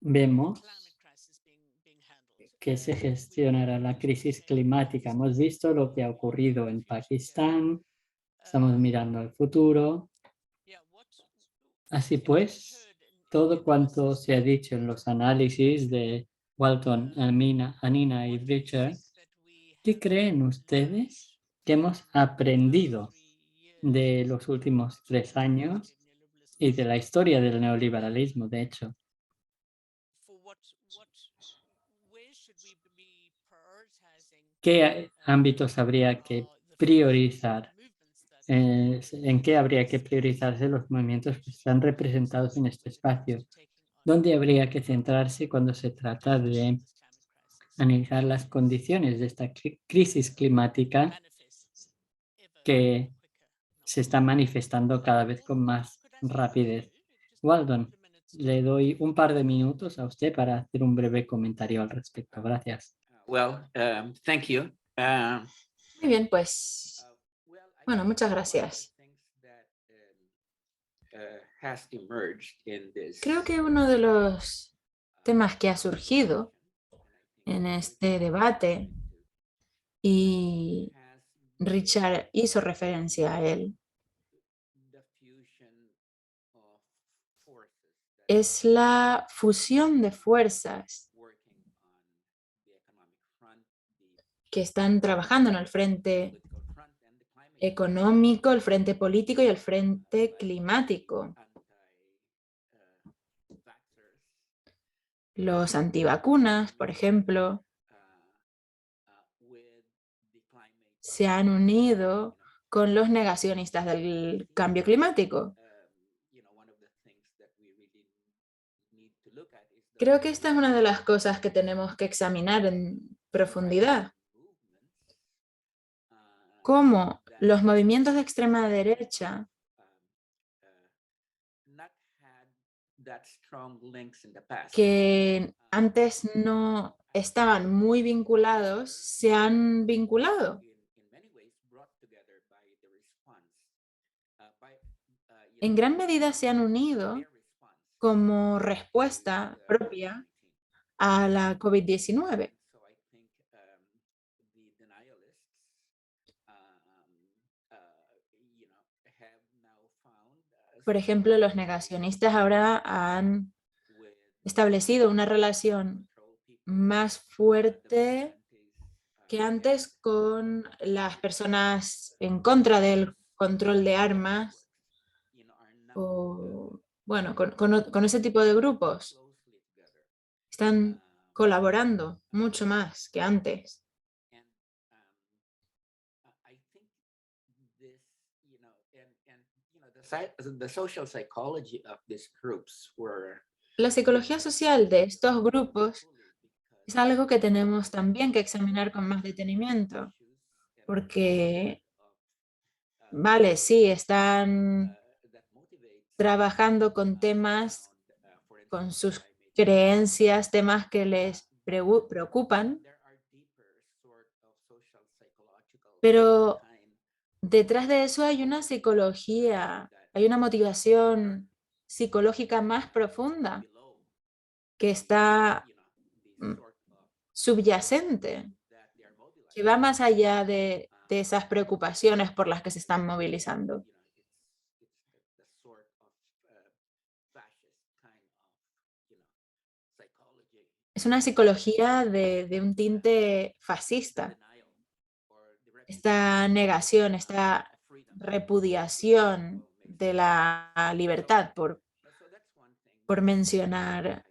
Speaker 1: vemos
Speaker 3: climate crisis being handled.
Speaker 1: que se gestionará la crisis climática. Hemos visto lo que ha ocurrido en Pakistán, estamos mirando al futuro.
Speaker 3: Yeah,
Speaker 1: Así pues, todo cuanto se ha dicho en los análisis de Walton, Anina y Richard, ¿qué creen ustedes que hemos aprendido de los últimos 3 años y de la historia del neoliberalismo, de hecho? ¿Qué ámbitos habría que priorizar? ¿En qué habría que priorizarse los movimientos que están representados en este espacio? ¿Dónde habría que centrarse cuando se trata de analizar las condiciones de esta crisis climática que se está manifestando cada vez con más rapidez? Waldon, le doy un par de minutos a usted para hacer un breve comentario al respecto. Gracias.
Speaker 2: Thank you.
Speaker 4: Muy bien, pues, bueno, muchas gracias. Creo que uno de los temas que ha surgido en este debate, y Richard hizo referencia a él, es la fusión de fuerzas que están trabajando en el frente económico, el frente político y el frente climático. Los antivacunas, por ejemplo, se han unido con los negacionistas del cambio climático. Creo que esta es una de las cosas que tenemos que examinar en profundidad. Cómo los movimientos de extrema derecha que antes no estaban muy vinculados, se han vinculado. En gran medida se han unido como respuesta propia a la COVID-19. Por ejemplo, los negacionistas ahora han establecido una relación más fuerte que antes con las personas en contra del control de armas o, bueno, con ese tipo de grupos. Están colaborando mucho más que antes. La psicología social de estos grupos es algo que tenemos también que examinar con más detenimiento, porque, vale, sí, están trabajando con temas, con sus creencias, temas que les preocupan, pero detrás de eso hay una psicología, hay una motivación psicológica más profunda que está subyacente, que va más allá de esas preocupaciones por las que se están movilizando. Es una psicología de un tinte fascista. Esta negación, esta repudiación de la libertad, por mencionar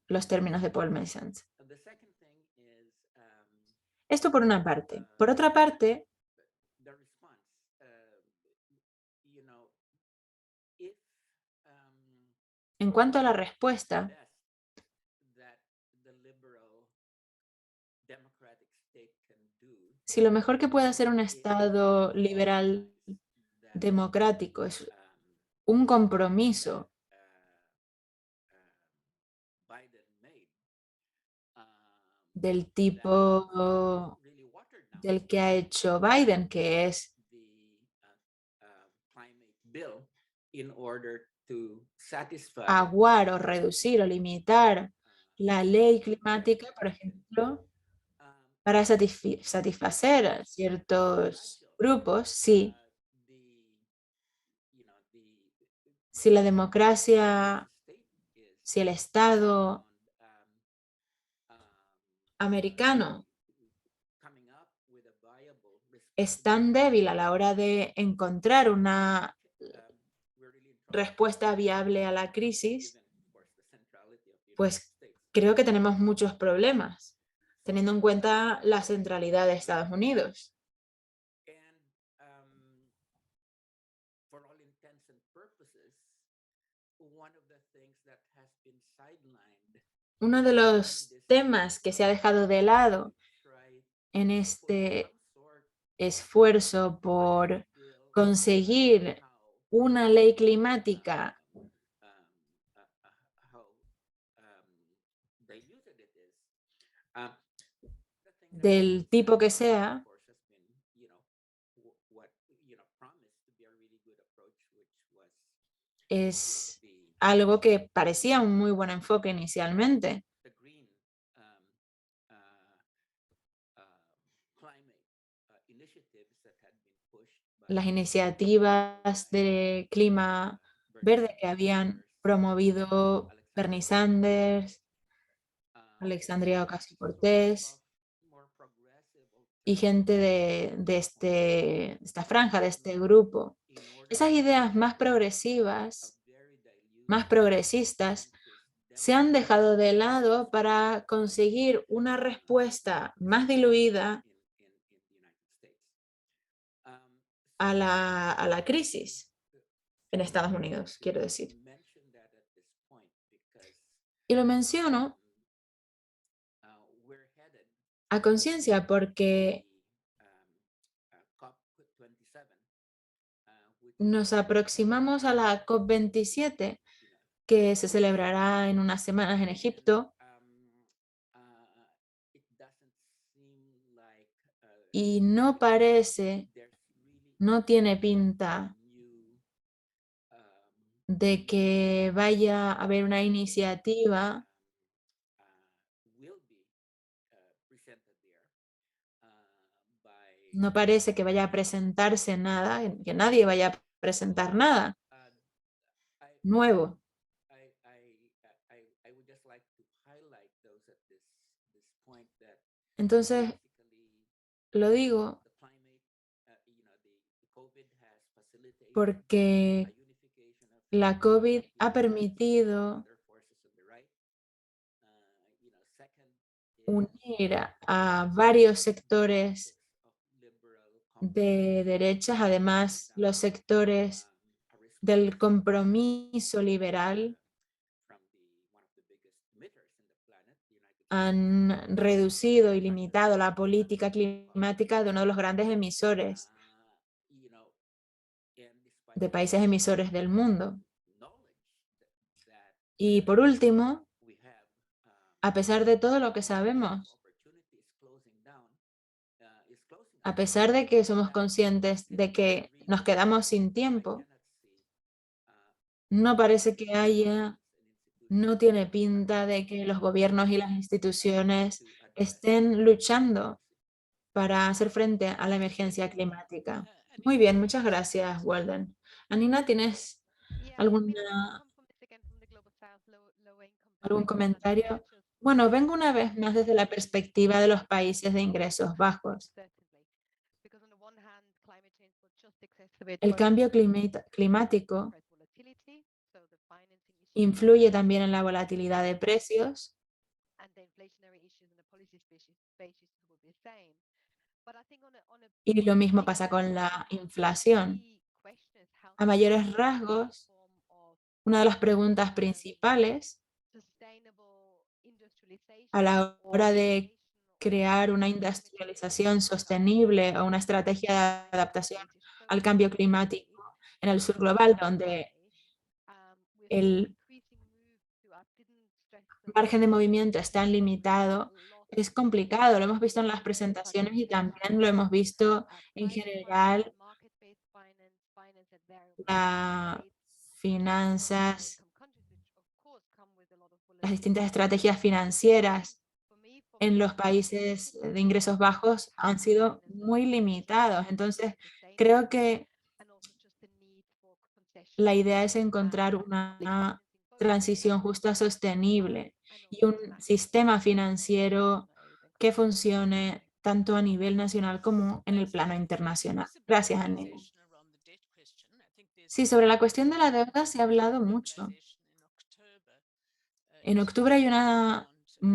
Speaker 4: los términos de Paul Messens. Esto por una parte. Por otra parte, en cuanto a la respuesta, si lo mejor que puede hacer un Estado liberal democrático es un compromiso del tipo del que ha hecho Biden, que es aguar o reducir o limitar la ley climática, por ejemplo, para satisfacer a ciertos grupos, sí. Si la democracia, si el Estado americano es tan débil a la hora de encontrar una respuesta viable a la crisis, pues creo que tenemos muchos problemas, teniendo en cuenta la centralidad de Estados Unidos. Uno de los temas que se ha dejado de lado en este esfuerzo por conseguir una ley climática del tipo que sea, es algo que parecía un muy buen enfoque inicialmente. Las iniciativas de clima verde que habían promovido Bernie Sanders, Alexandria Ocasio-Cortez y gente de esta franja, de este grupo. Esas ideas más progresivas, más progresistas, se han dejado de lado para conseguir una respuesta más diluida a la crisis en Estados Unidos, quiero decir. Y lo menciono a conciencia porque nos aproximamos a la COP27, que se celebrará en unas semanas en Egipto, y no parece, no tiene pinta de que vaya a haber una iniciativa no parece que vaya a presentarse nada, que nadie vaya a presentar nada nuevo. Entonces, lo digo porque la COVID ha permitido unir a varios sectores de derechas, además los sectores del compromiso liberal han reducido y limitado la política climática de uno de los grandes emisores, de países emisores del mundo. Y por último, a pesar de todo lo que sabemos, a pesar de que somos conscientes de que nos quedamos sin tiempo, no parece que haya, no tiene pinta de que los gobiernos y las instituciones estén luchando para hacer frente a la emergencia climática. Muy bien, muchas gracias, Walden. Anina, ¿tienes algún comentario? Bueno, vengo una vez más desde la perspectiva de los países de ingresos bajos. El cambio climático influye también en la volatilidad de precios y lo mismo pasa con la inflación. A mayores rasgos, una de las preguntas principales a la hora de crear una industrialización sostenible o una estrategia de adaptación al cambio climático en el sur global, donde el margen de movimiento es tan limitado, es complicado. Lo hemos visto en las presentaciones y también lo hemos visto en general. Las finanzas, las distintas estrategias financieras en los países de ingresos bajos han sido muy limitados. Entonces, creo que la idea es encontrar una transición justa, sostenible y un sistema financiero que funcione tanto a nivel nacional como en el plano internacional. Gracias, Anina. Sí, sobre la cuestión de la deuda se ha hablado mucho. En octubre hay una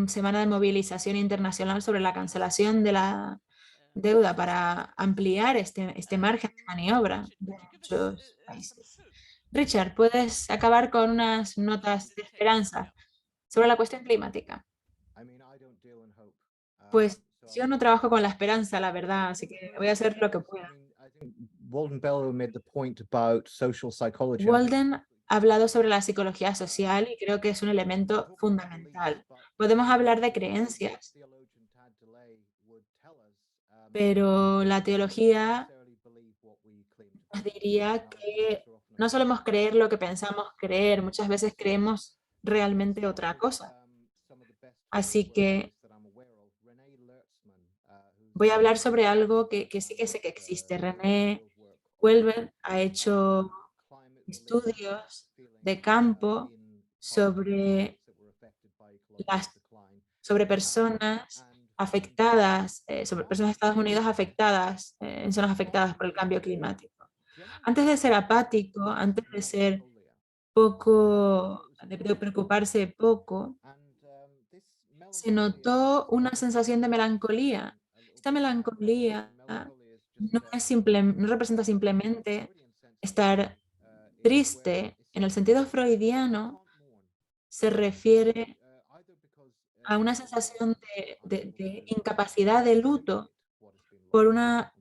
Speaker 4: semana de movilización internacional sobre la cancelación de la deuda para ampliar este margen de maniobra de muchos países. Richard, ¿puedes acabar con unas notas de esperanza sobre la cuestión climática? Pues yo no trabajo con la esperanza, la verdad, así que voy a hacer lo que pueda. Walden ha hablado sobre la psicología social y creo que es un elemento fundamental. Podemos hablar de creencias, pero la teología nos diría que no solemos creer lo que pensamos creer, muchas veces creemos realmente otra cosa. Así que voy a hablar sobre algo que sí que sé que existe. René Welber ha hecho estudios de campo sobre personas afectadas, sobre personas de Estados Unidos afectadas, en zonas afectadas por el cambio climático. Antes de ser apático, antes de ser de preocuparse poco, se notó una sensación de melancolía. Esta melancolía no representa simplemente estar triste. En el sentido freudiano, se refiere a una sensación de incapacidad de luto por una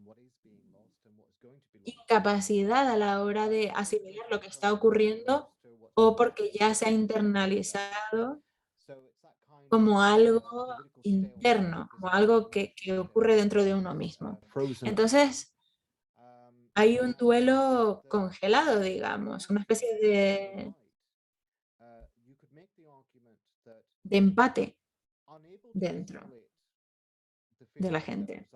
Speaker 4: incapacidad a la hora de asimilar lo que está ocurriendo o porque ya se ha internalizado como algo interno, como algo que ocurre dentro de uno mismo. Entonces, hay un duelo congelado, digamos, una especie de empate dentro de la gente.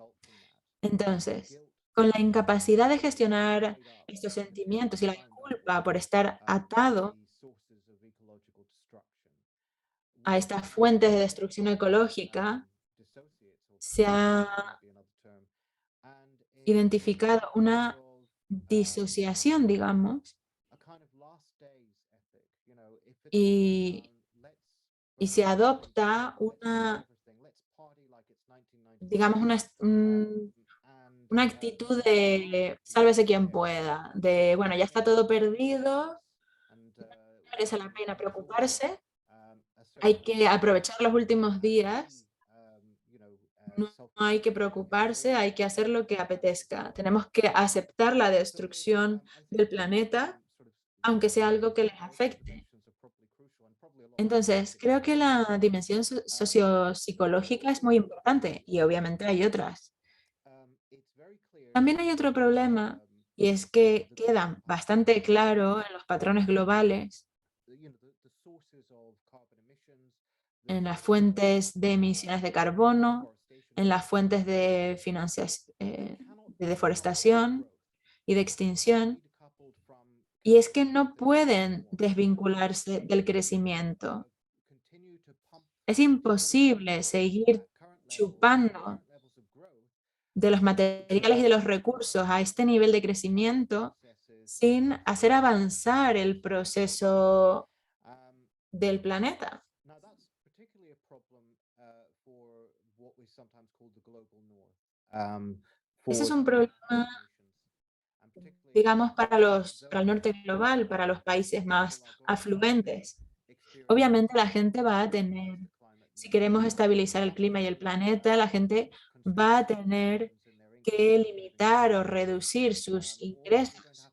Speaker 4: Entonces, con la incapacidad de gestionar estos sentimientos y la culpa por estar atado a estas fuentes de destrucción ecológica, se ha identificado una disociación, digamos, y se adopta digamos, una actitud de sálvese quien pueda, de, bueno, ya está todo perdido, no merece la pena preocuparse, hay que aprovechar los últimos días, no hay que preocuparse, hay que hacer lo que apetezca. Tenemos que aceptar la destrucción del planeta, aunque sea algo que les afecte. Entonces, creo que la dimensión sociopsicológica es muy importante y obviamente hay otras. También hay otro problema y es que queda bastante claro en los patrones globales, en las fuentes de emisiones de carbono, en las fuentes de de deforestación y de extinción, y es que no pueden desvincularse del crecimiento. Es imposible seguir chupando de los materiales y de los recursos a este nivel de crecimiento sin hacer avanzar el proceso del planeta. Ese es un problema, digamos, para el norte global, para los países más afluentes. Obviamente la gente va a tener, si queremos estabilizar el clima y el planeta, la gente va a tener que limitar o reducir sus ingresos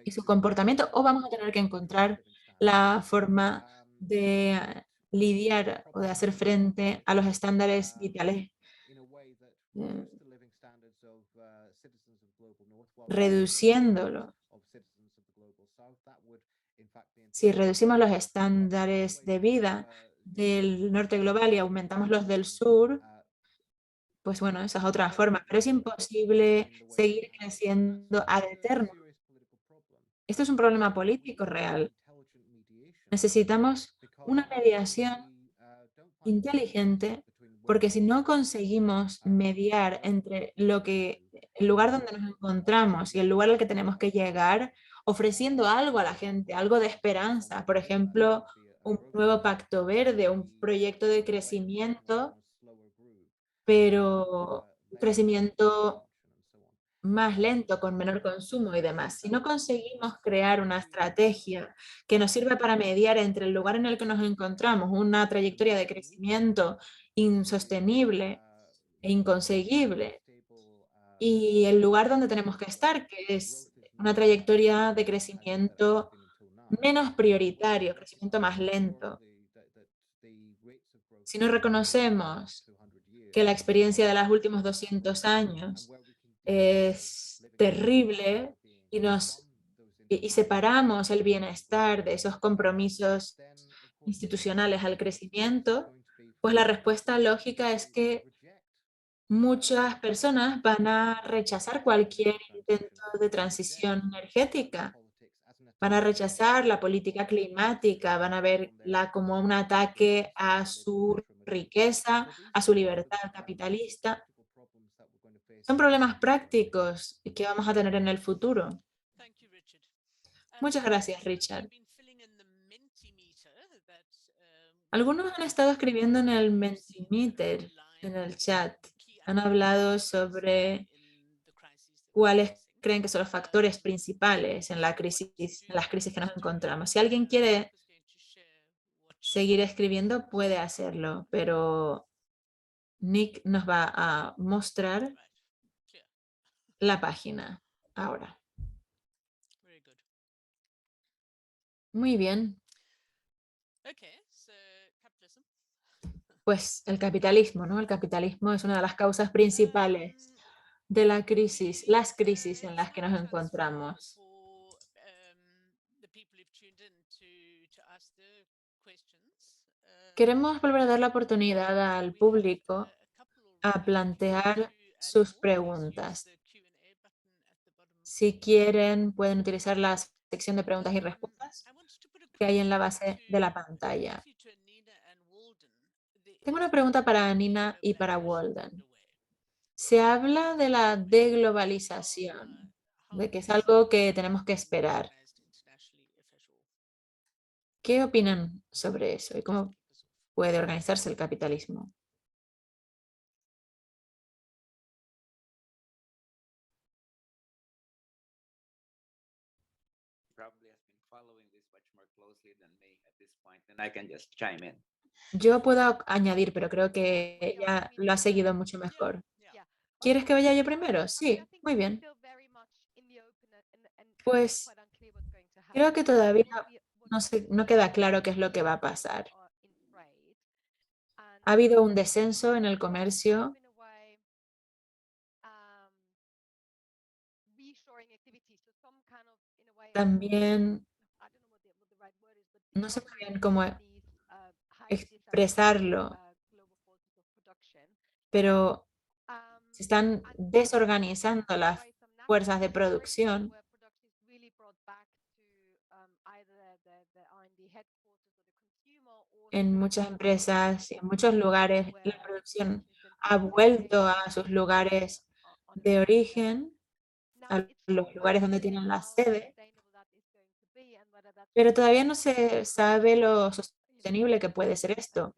Speaker 4: y su comportamiento, o vamos a tener que encontrar la forma de lidiar o de hacer frente a los estándares vitales, reduciéndolo. Si reducimos los estándares de vida del norte global y aumentamos los del sur, pues bueno, esa es otra forma, pero es imposible seguir creciendo ad eterno. Esto es un problema político real. Necesitamos una mediación inteligente, porque si no conseguimos mediar entre el lugar donde nos encontramos y el lugar al que tenemos que llegar, ofreciendo algo a la gente, algo de esperanza, por ejemplo, un nuevo pacto verde, un proyecto de crecimiento, pero un crecimiento más lento, con menor consumo y demás. Si no conseguimos crear una estrategia que nos sirva para mediar entre el lugar en el que nos encontramos, una trayectoria de crecimiento insostenible e inconseguible, y el lugar donde tenemos que estar, que es una trayectoria de crecimiento menos prioritario, crecimiento más lento. Si no reconocemos que la experiencia de los últimos 200 años es terrible y separamos el bienestar de esos compromisos institucionales al crecimiento, pues la respuesta lógica es que muchas personas van a rechazar cualquier intento de transición energética, van a rechazar la política climática, van a verla como un ataque a su riqueza, a su libertad capitalista. Son problemas prácticos que vamos a tener en el futuro. Muchas gracias, Richard. Algunos han estado escribiendo en el Mentimeter, en el chat. Han hablado sobre cuáles creen que son los factores principales en las crisis que nos encontramos. Si alguien quiere seguir escribiendo, puede hacerlo, pero Nick nos va a mostrar la página ahora. Muy bien. Pues el capitalismo, ¿no? El capitalismo es una de las causas principales de la crisis, las crisis en las que nos encontramos. Queremos volver a dar la oportunidad al público a plantear sus preguntas. Si quieren, pueden utilizar la sección de preguntas y respuestas que hay en la base de la pantalla. Tengo una pregunta para Nina y para Walden. Se habla de la deglobalización, de que es algo que tenemos que esperar. ¿Qué opinan sobre eso y cómo puede organizarse el capitalismo?
Speaker 2: Probably has been following this much more closely than me at this point, and I can just chime in.
Speaker 4: Yo puedo añadir, pero creo que ella lo ha seguido mucho mejor. ¿Quieres que vaya yo primero? Sí, muy bien. Pues creo que todavía no queda claro qué es lo que va a pasar. Ha habido un descenso en el comercio. También, no sé muy bien cómo expresarlo, pero se están desorganizando las fuerzas de producción. En muchas empresas y en muchos lugares la producción ha vuelto a sus lugares de origen, a los lugares donde tienen la sede, pero todavía no se sabe lo sostenible que puede ser esto.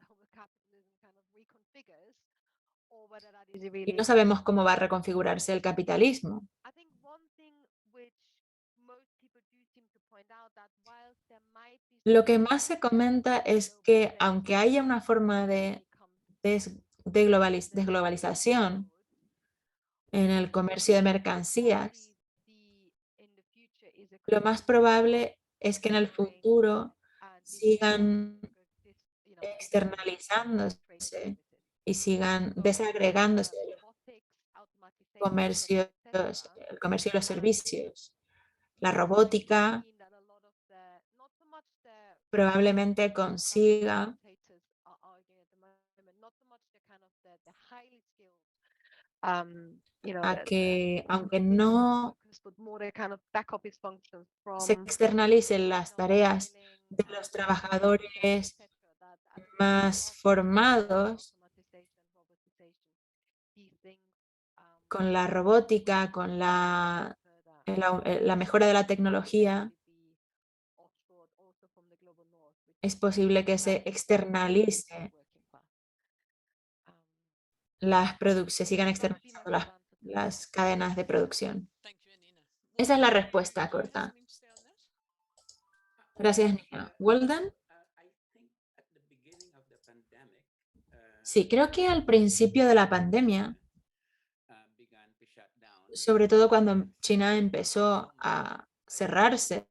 Speaker 4: Y no sabemos cómo va a reconfigurarse el capitalismo. Lo que más se comenta es que aunque haya una forma de desglobalización en el comercio de mercancías, lo más probable es que en el futuro sigan externalizándose y sigan desagregándose el comercio de los servicios. La robótica probablemente consiga a que, aunque no se externalicen las tareas de los trabajadores más formados con la robótica, con la mejora de la tecnología, es posible que se externalice se sigan externalizando las cadenas de producción. Esa es la respuesta corta. Gracias, Nina. Walden. Sí, creo que al principio de la pandemia, sobre todo cuando China empezó a cerrarse,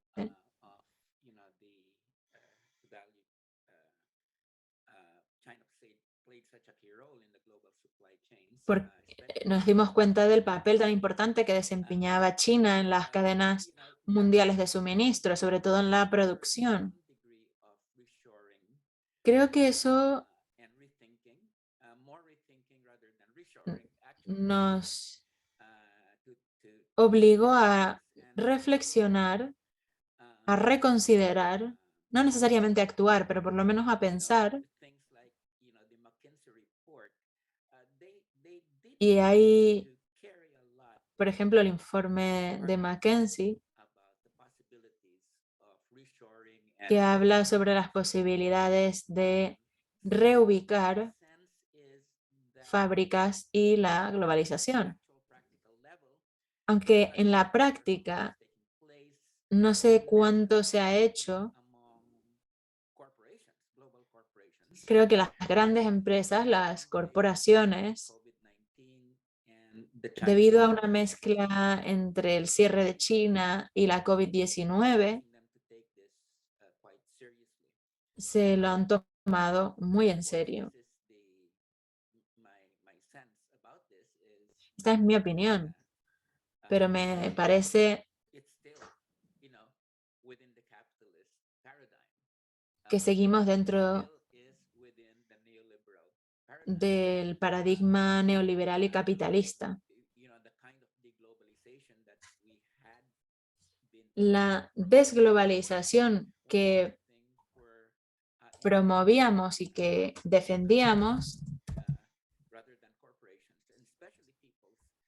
Speaker 4: nos dimos cuenta del papel tan importante que desempeñaba China en las cadenas mundiales de suministro, sobre todo en la producción. Creo que eso nos obligó a reflexionar, a reconsiderar, no necesariamente a actuar, pero por lo menos a pensar. Y hay, por ejemplo, el informe de McKinsey, que habla sobre las posibilidades de reubicar fábricas y la globalización. Aunque en la práctica no sé cuánto se ha hecho, creo que las grandes empresas, las corporaciones, debido a una mezcla entre el cierre de China y la COVID-19, se lo han tomado muy en serio. Esta es mi opinión, pero me parece que seguimos dentro del paradigma neoliberal y capitalista. La desglobalización que promovíamos y que defendíamos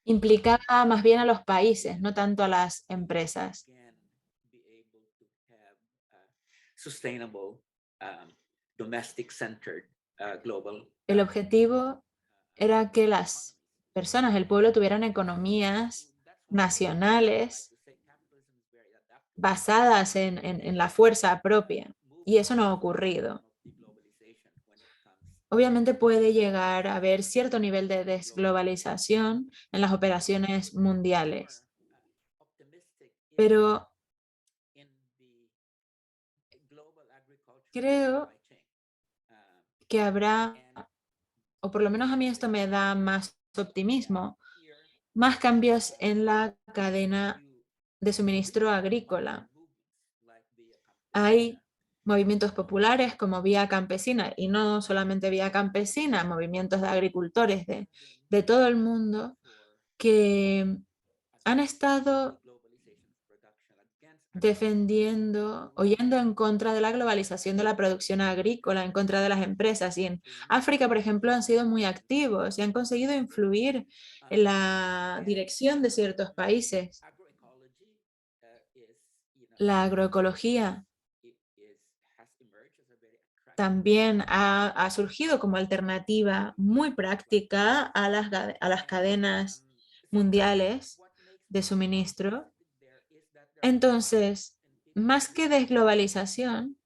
Speaker 4: implicaba más bien a los países, no tanto a las empresas. El objetivo era que las personas, el pueblo, tuvieran economías nacionales basadas en la fuerza propia, y eso no ha ocurrido. Obviamente puede llegar a haber cierto nivel de desglobalización en las operaciones mundiales, pero creo que habrá, o por lo menos a mí esto me da más optimismo, más cambios en la cadena de suministro agrícola. Hay movimientos populares como Vía Campesina, y no solamente Vía Campesina, movimientos de agricultores de todo el mundo que han estado defendiendo o yendo en contra de la globalización de la producción agrícola, en contra de las empresas. Y en África, por ejemplo, han sido muy activos y han conseguido influir en la dirección de ciertos países. La agroecología también ha surgido como alternativa muy práctica a las cadenas mundiales de suministro. Entonces, más que desglobalización,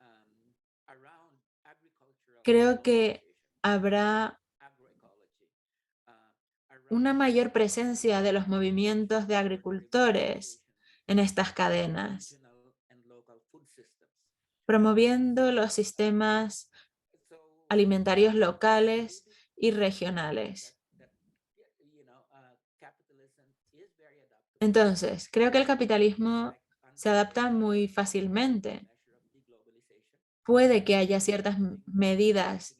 Speaker 4: creo que habrá una mayor presencia de los movimientos de agricultores en estas cadenas, promoviendo los sistemas alimentarios locales y regionales. Entonces, creo que el capitalismo se adapta muy fácilmente. Puede que haya ciertas medidas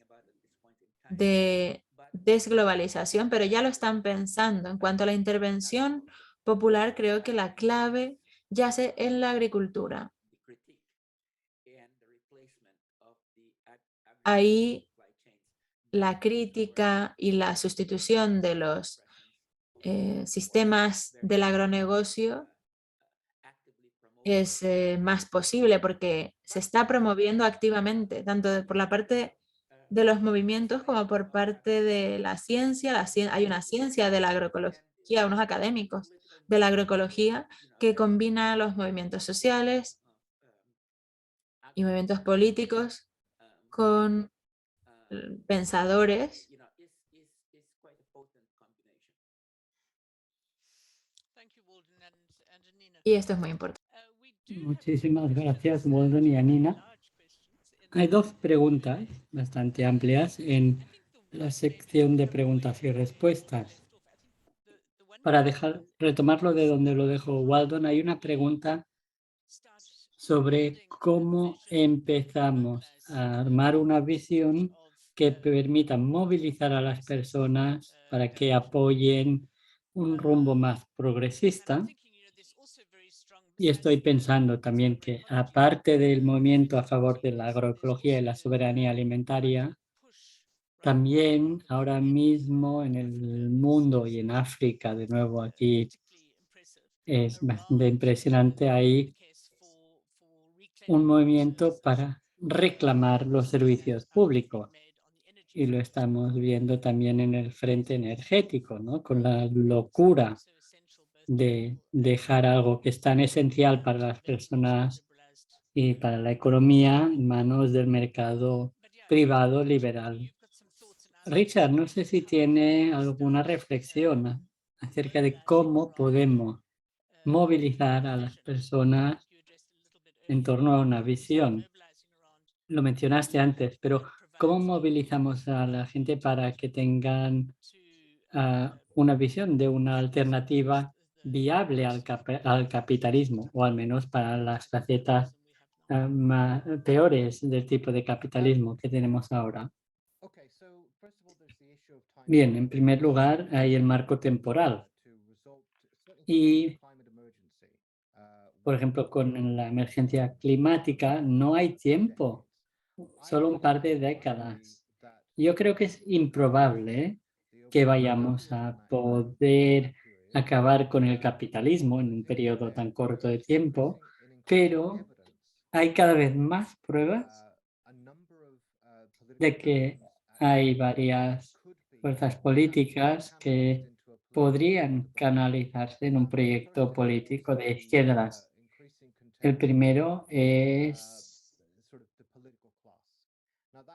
Speaker 4: de desglobalización, pero ya lo están pensando. En cuanto a la intervención popular, creo que la clave yace en la agricultura. Ahí la crítica y la sustitución de los sistemas del agronegocio es más posible porque se está promoviendo activamente, tanto por la parte de los movimientos como por parte de la ciencia. Hay una ciencia de la agroecología, unos académicos de la agroecología que combina los movimientos sociales y movimientos políticos con pensadores, y esto es muy importante.
Speaker 1: Muchísimas gracias, Walden y Anina. Hay dos preguntas bastante amplias en la sección de preguntas y respuestas. Para retomarlo de donde lo dejó Walden, hay una pregunta sobre cómo empezamos a armar una visión que permita movilizar a las personas para que apoyen un rumbo más progresista. Y estoy pensando también que, aparte del movimiento a favor de la agroecología y la soberanía alimentaria, también ahora mismo en el mundo y en África, de nuevo aquí es bastante impresionante, hay un movimiento para reclamar los servicios públicos. Y lo estamos viendo también en el frente energético, ¿no? Con la locura de dejar algo que es tan esencial para las personas y para la economía en manos del mercado privado liberal. Richard, no sé si tiene alguna reflexión acerca de cómo podemos movilizar a las personas en torno a una visión. Lo mencionaste antes, pero ¿cómo movilizamos a la gente para que tengan una visión de una alternativa viable al capitalismo, o al menos para las facetas peores del tipo de capitalismo que tenemos ahora. Bien, en primer lugar hay el marco temporal. Y, por ejemplo, con la emergencia climática no hay tiempo, solo un par de décadas. Yo creo que es improbable que vayamos a poder acabar con el capitalismo en un periodo tan corto de tiempo, pero hay cada vez más pruebas de que hay varias fuerzas políticas que podrían canalizarse en un proyecto político de izquierdas. El primero es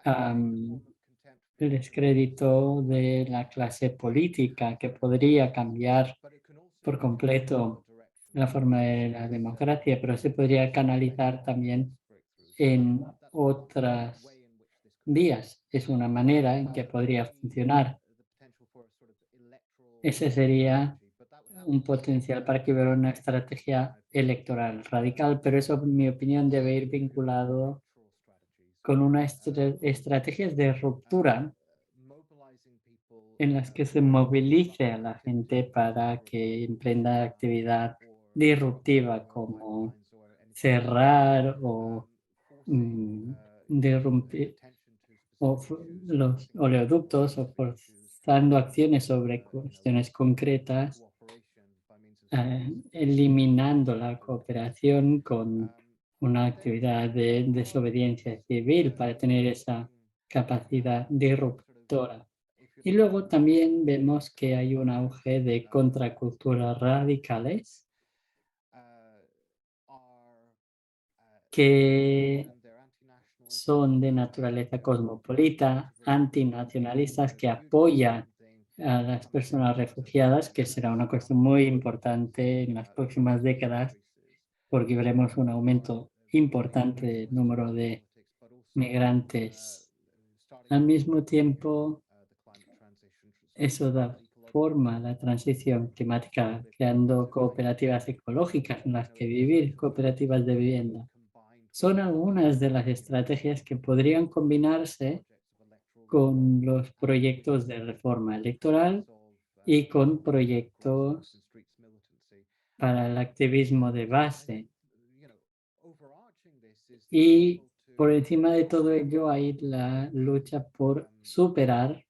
Speaker 1: el descrédito de la clase política, que podría cambiar por completo la forma de la democracia, pero se podría canalizar también en otras vías. Es una manera en que podría funcionar. Ese sería un potencial para que hubiera una estrategia electoral radical, pero eso, en mi opinión, debe ir vinculado con unas estrategias de ruptura en las que se movilice a la gente para que emprenda actividad disruptiva como cerrar o derrumbir los oleoductos o forzando acciones sobre cuestiones concretas, eliminando la cooperación con una actividad de desobediencia civil para tener esa capacidad disruptora. Y luego también vemos que hay un auge de contraculturas radicales que son de naturaleza cosmopolita, antinacionalistas, que apoyan a las personas refugiadas, que será una cuestión muy importante en las próximas décadas, porque veremos un aumento importante del número de migrantes. Al mismo tiempo, eso da forma a la transición climática, creando cooperativas ecológicas en las que vivir, cooperativas de vivienda. Son algunas de las estrategias que podrían combinarse con los proyectos de reforma electoral y con proyectos para el activismo de base. Y por encima de todo ello hay la lucha por superar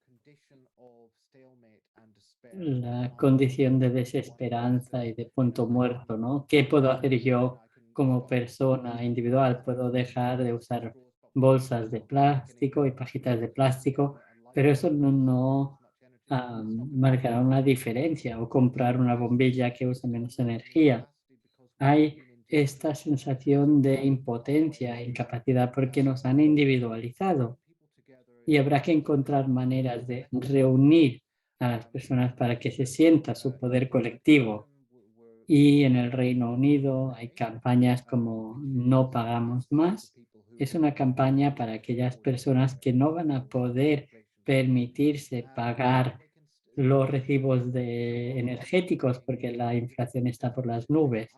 Speaker 1: la condición de desesperanza y de punto muerto, ¿no? ¿Qué puedo hacer yo como persona individual? Puedo dejar de usar bolsas de plástico y pajitas de plástico, pero eso no marcará una diferencia, o comprar una bombilla que use menos energía. Hay esta sensación de impotencia e incapacidad porque nos han individualizado y habrá que encontrar maneras de reunir a las personas para que se sienta su poder colectivo. Y en el Reino Unido hay campañas como No pagamos más. Es una campaña para aquellas personas que no van a poder permitirse pagar los recibos energéticos porque la inflación está por las nubes.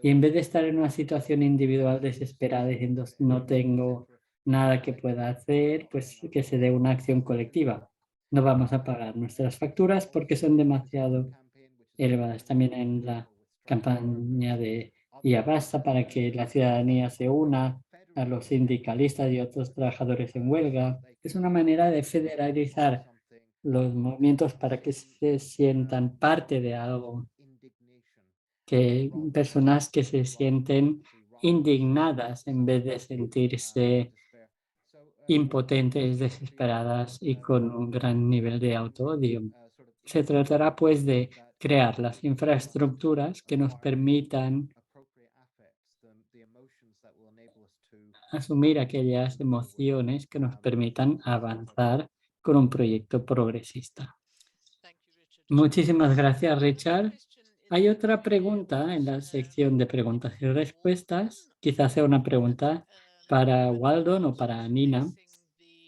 Speaker 1: Y en vez de estar en una situación individual desesperada diciendo no tengo nada que pueda hacer, pues que se dé una acción colectiva. No vamos a pagar nuestras facturas porque son demasiado elevadas. También en la campaña de Ya Basta, para que la ciudadanía se una a los sindicalistas y otros trabajadores en huelga. Es una manera de federalizar los movimientos para que se sientan parte de algo, que personas que se sienten indignadas en vez de sentirse impotentes, desesperadas y con un gran nivel de autoodio. Se tratará pues de crear las infraestructuras que nos permitan asumir aquellas emociones que nos permitan avanzar con un proyecto progresista. Muchísimas gracias, Richard. Hay otra pregunta en la sección de preguntas y respuestas. Quizás sea una pregunta para Waldon o para Nina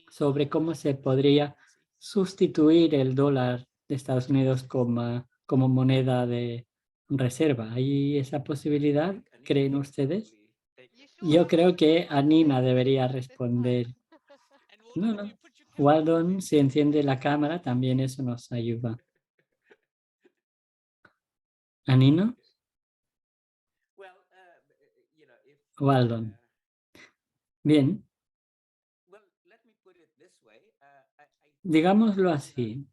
Speaker 1: sobre cómo se podría sustituir el dólar de Estados Unidos como moneda de reserva. ¿Hay esa posibilidad, creen ustedes? Yo creo que Anina debería responder.
Speaker 3: And
Speaker 1: No,
Speaker 3: Walden, if
Speaker 1: no.
Speaker 3: you put your camera on,
Speaker 1: Waldon, si enciende la cámara, también eso nos ayuda. ¿Anino? Waldon. Bien, digámoslo así.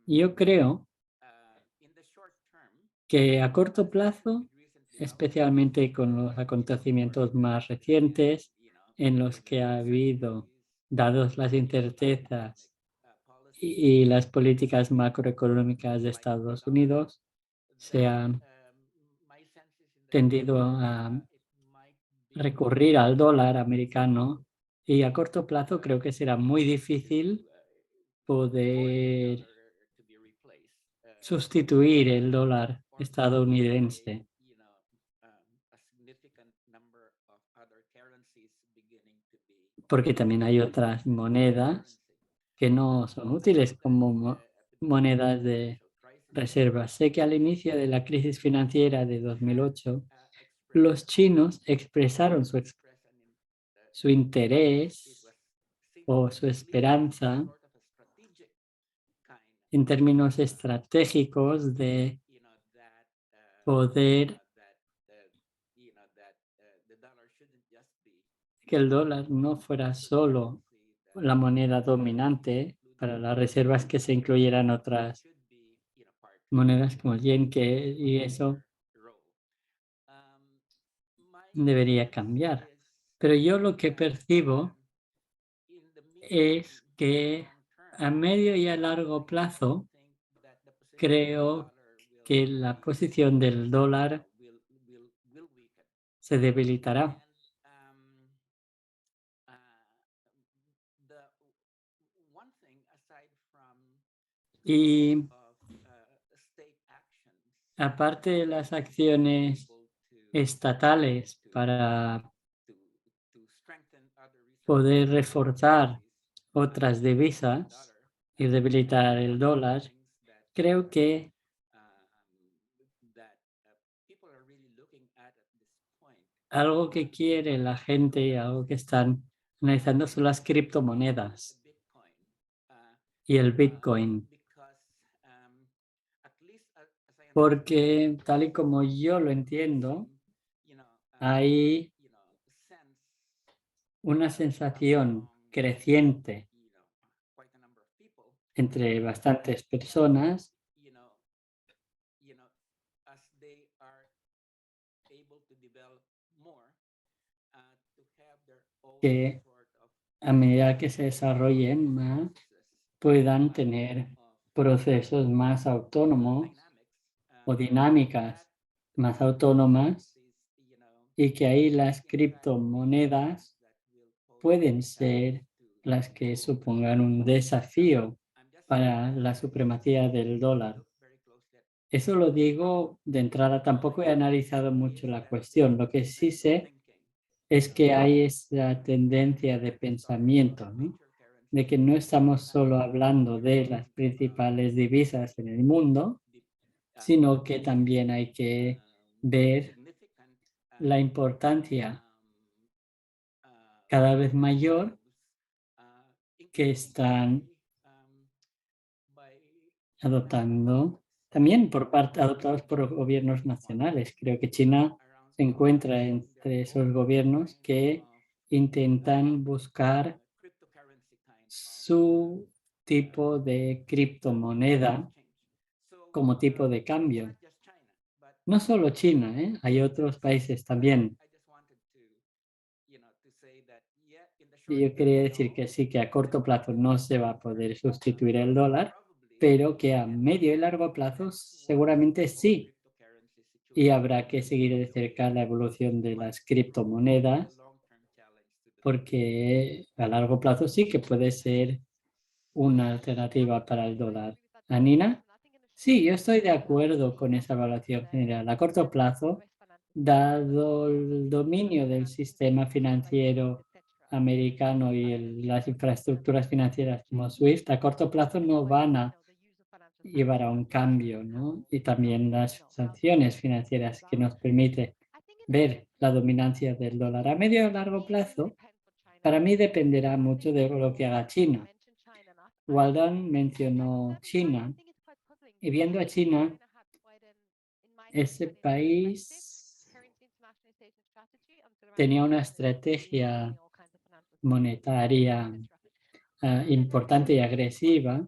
Speaker 1: Yo creo que a corto plazo, especialmente con los acontecimientos más recientes en los que ha habido, dados las incertezas y las políticas macroeconómicas de Estados Unidos, se han tendido a recurrir al dólar americano y a corto plazo creo que será muy difícil poder sustituir el dólar estadounidense, porque también hay otras monedas que no son útiles como monedas de reserva. Sé que al inicio de la crisis financiera de 2008, los chinos expresaron su interés o su esperanza en términos estratégicos de poder que el dólar no fuera solo la moneda dominante para las reservas, que se incluyeran otras monedas como el yen, y eso debería cambiar. Pero yo lo que percibo es que a medio y a largo plazo creo que la posición del dólar se debilitará. Y aparte de las acciones estatales para poder reforzar otras divisas y debilitar el dólar, creo que algo que quiere la gente y algo que están analizando son las criptomonedas y el Bitcoin. Porque tal y como yo lo entiendo, hay una sensación creciente entre bastantes personas que a medida que se desarrollen más, puedan tener procesos más autónomos o dinámicas más autónomas, y que ahí las criptomonedas pueden ser las que supongan un desafío para la supremacía del dólar. Eso lo digo de entrada, tampoco he analizado mucho la cuestión. Lo que sí sé es que hay esa tendencia de pensamiento, ¿no? De que no estamos solo hablando de las principales divisas en el mundo, sino que también hay que ver la importancia cada vez mayor que están adoptando, también adoptados por gobiernos nacionales. Creo que China se encuentra entre esos gobiernos que intentan buscar su tipo de criptomoneda como tipo de cambio. No solo China, hay otros países también. Y yo quería decir que sí, que a corto plazo no se va a poder sustituir el dólar, pero que a medio y largo plazo seguramente sí. Y habrá que seguir de cerca la evolución de las criptomonedas, porque a largo plazo sí que puede ser una alternativa para el dólar. ¿Anina? Sí, yo estoy de acuerdo con esa evaluación general. A corto plazo, dado el dominio del sistema financiero americano y las infraestructuras financieras como SWIFT, a corto plazo no van a llevar a un cambio, ¿no? Y también las sanciones financieras que nos permite ver la dominancia del dólar a medio y largo plazo. Para mí dependerá mucho de lo que haga China. Walden mencionó China y viendo a China, ese país tenía una estrategia monetaria importante y agresiva,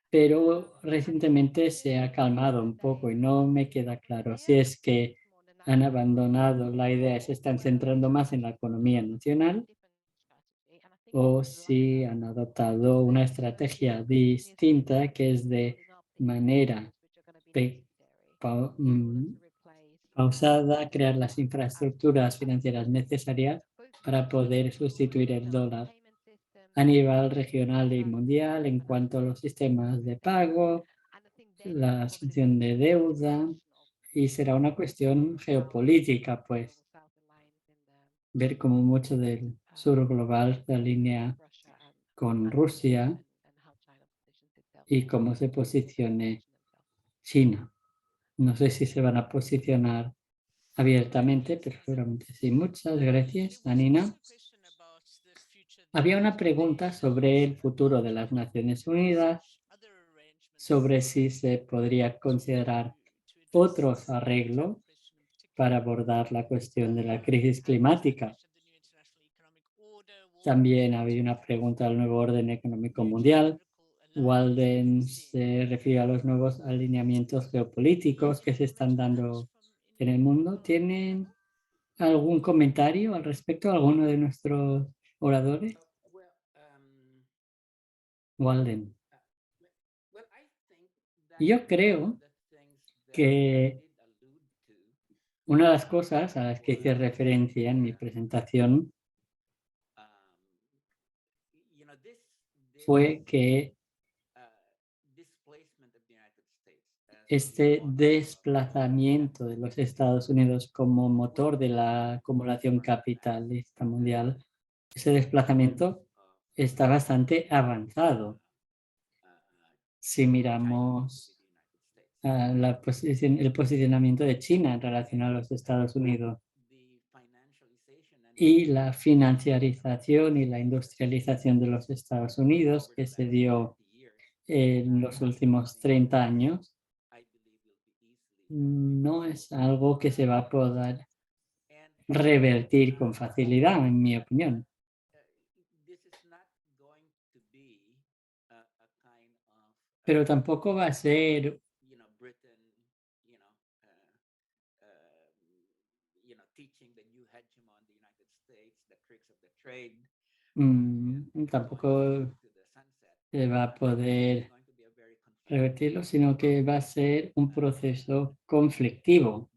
Speaker 1: pero recientemente se ha calmado un poco y no me queda claro si es que han abandonado la idea, se están centrando más en la economía nacional o si han adoptado una estrategia distinta que es de manera pausada crear las infraestructuras financieras necesarias para poder sustituir el dólar a nivel regional y mundial en cuanto a los sistemas de pago, la asunción de deuda, y será una cuestión geopolítica, pues, ver cómo mucho del sur global se alinea con Rusia y cómo se posicione China. No sé si se van a posicionar abiertamente, pero seguramente sí. Muchas gracias, Anina. Había una pregunta sobre el futuro de las Naciones Unidas, sobre si se podría considerar otros arreglos para abordar la cuestión de la crisis climática. También había una pregunta al nuevo orden económico mundial. Walden se refiere a los nuevos alineamientos geopolíticos que se están dando en el mundo. ¿Tienen algún comentario al respecto? ¿Alguno de nuestros oradores? Walden. Yo creo que una de las cosas a las que hice referencia en mi presentación fue que este desplazamiento de los Estados Unidos como motor de la acumulación capitalista mundial, ese desplazamiento está bastante avanzado. Si miramos el posicionamiento de China en relación a los Estados Unidos y la financiarización y la industrialización de los Estados Unidos que se dio en los últimos 30 años, no es algo que se va a poder revertir con facilidad, en mi opinión. Pero tampoco va a ser tampoco se va a poder revertirlo, sino que va a ser un proceso conflictivo.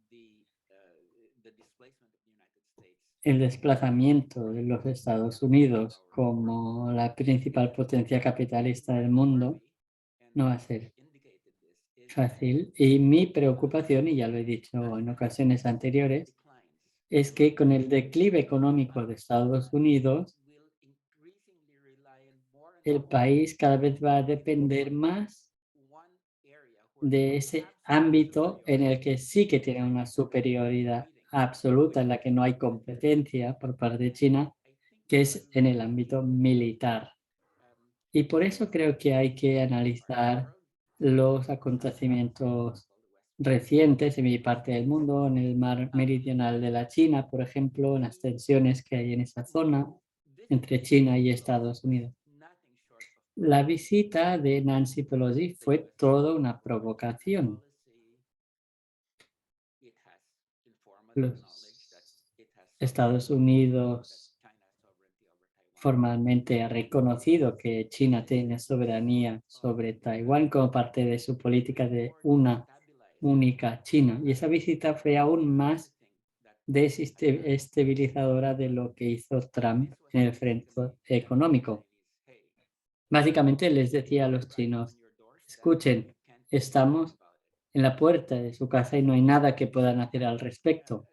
Speaker 1: El desplazamiento de los Estados Unidos como la principal potencia capitalista del mundo no va a ser fácil. Y mi preocupación, y ya lo he dicho en ocasiones anteriores, es que con el declive económico de Estados Unidos, el país cada vez va a depender más de ese ámbito en el que sí que tiene una superioridad absoluta, en la que no hay competencia por parte de China, que es en el ámbito militar. Y por eso creo que hay que analizar los acontecimientos recientes en mi parte del mundo, en el mar meridional de la China, por ejemplo, en las tensiones que hay en esa zona entre China y Estados Unidos. La visita de Nancy Pelosi fue toda una provocación. Los Estados Unidos formalmente ha reconocido que China tiene soberanía sobre Taiwán como parte de su política de una única China. Y esa visita fue aún más desestabilizadora de lo que hizo Trump en el frente económico. Básicamente les decía a los chinos, escuchen, estamos en la puerta de su casa y no hay nada que puedan hacer al respecto.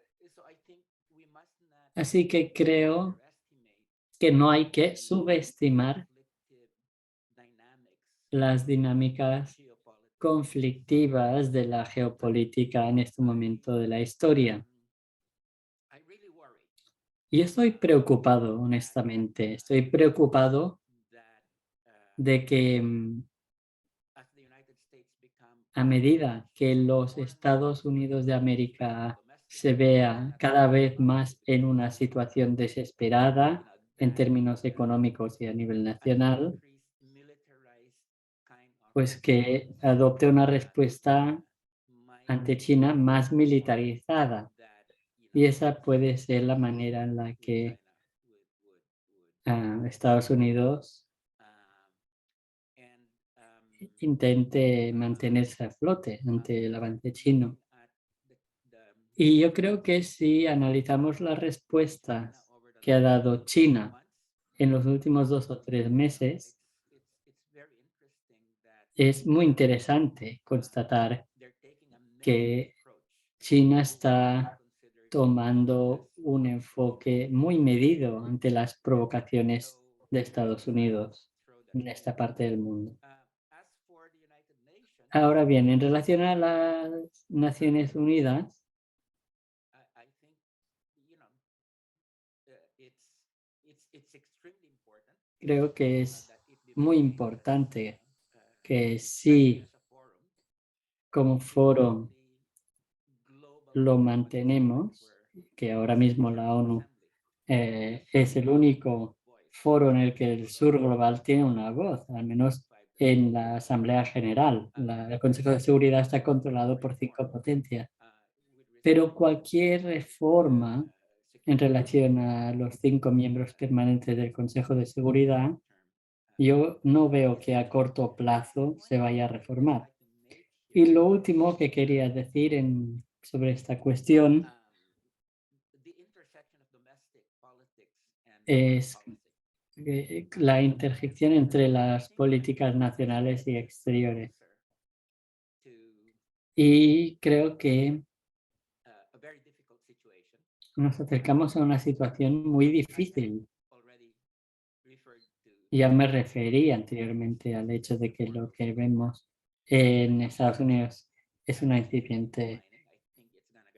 Speaker 1: Así que creo que no hay que subestimar las dinámicas conflictivas de la geopolítica en este momento de la historia. Y estoy preocupado, honestamente. Estoy preocupado de que a medida que los Estados Unidos de América se vea cada vez más en una situación desesperada en términos económicos y a nivel nacional, pues que adopte una respuesta ante China más militarizada. Y esa puede ser la manera en la que Estados Unidos intente mantenerse a flote ante el avance chino. Y yo creo que si analizamos las respuestas que ha dado China en los últimos 2 o 3 meses, es muy interesante constatar que China está tomando un enfoque muy medido ante las provocaciones de Estados Unidos en esta parte del mundo. Ahora bien, en relación a las Naciones Unidas, creo que es muy importante que sí, como foro lo mantenemos, que ahora mismo la ONU es el único foro en el que el sur global tiene una voz, al menos en la Asamblea General. El Consejo de Seguridad está controlado por 5 potencias. Pero cualquier reforma en relación a los 5 miembros permanentes del Consejo de Seguridad, yo no veo que a corto plazo se vaya a reformar. Y lo último que quería decir sobre esta cuestión es la interjección entre las políticas nacionales y exteriores. Y creo que nos acercamos a una situación muy difícil. Ya me referí anteriormente al hecho de que lo que vemos en Estados Unidos es una incipiente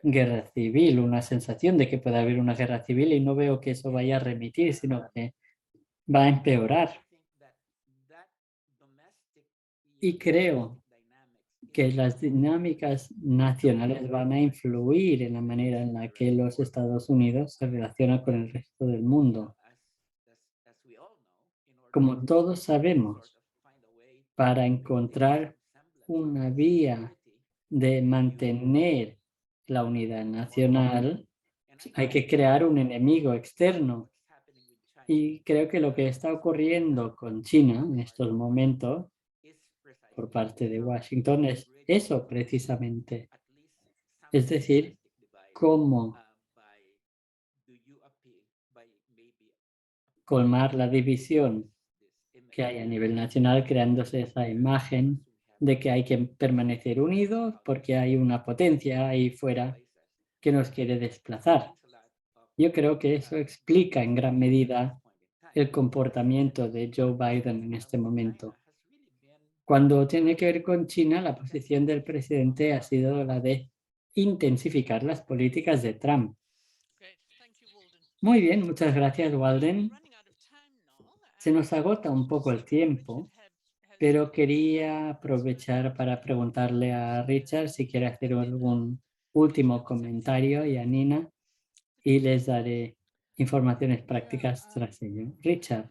Speaker 1: guerra civil, una sensación de que puede haber una guerra civil, y no veo que eso vaya a remitir, sino que va a empeorar. Y creo que las dinámicas nacionales van a influir en la manera en la que los Estados Unidos se relacionan con el resto del mundo. Como todos sabemos, para encontrar una vía de mantener la unidad nacional, hay que crear un enemigo externo. Y creo que lo que está ocurriendo con China en estos momentos por parte de Washington es eso precisamente. Es decir, cómo colmar la división que hay a nivel nacional, creándose esa imagen de que hay que permanecer unidos porque hay una potencia ahí fuera que nos quiere desplazar. Yo creo que eso explica en gran medida el comportamiento de Joe Biden en este momento. Cuando tiene que ver con China, la posición del presidente ha sido la de intensificar las políticas de Trump. Muy bien, muchas gracias, Walden. Se nos agota un poco el tiempo, pero quería aprovechar para preguntarle a Richard si quiere hacer algún último comentario y a Nina, y les daré informaciones prácticas tras ello. Richard,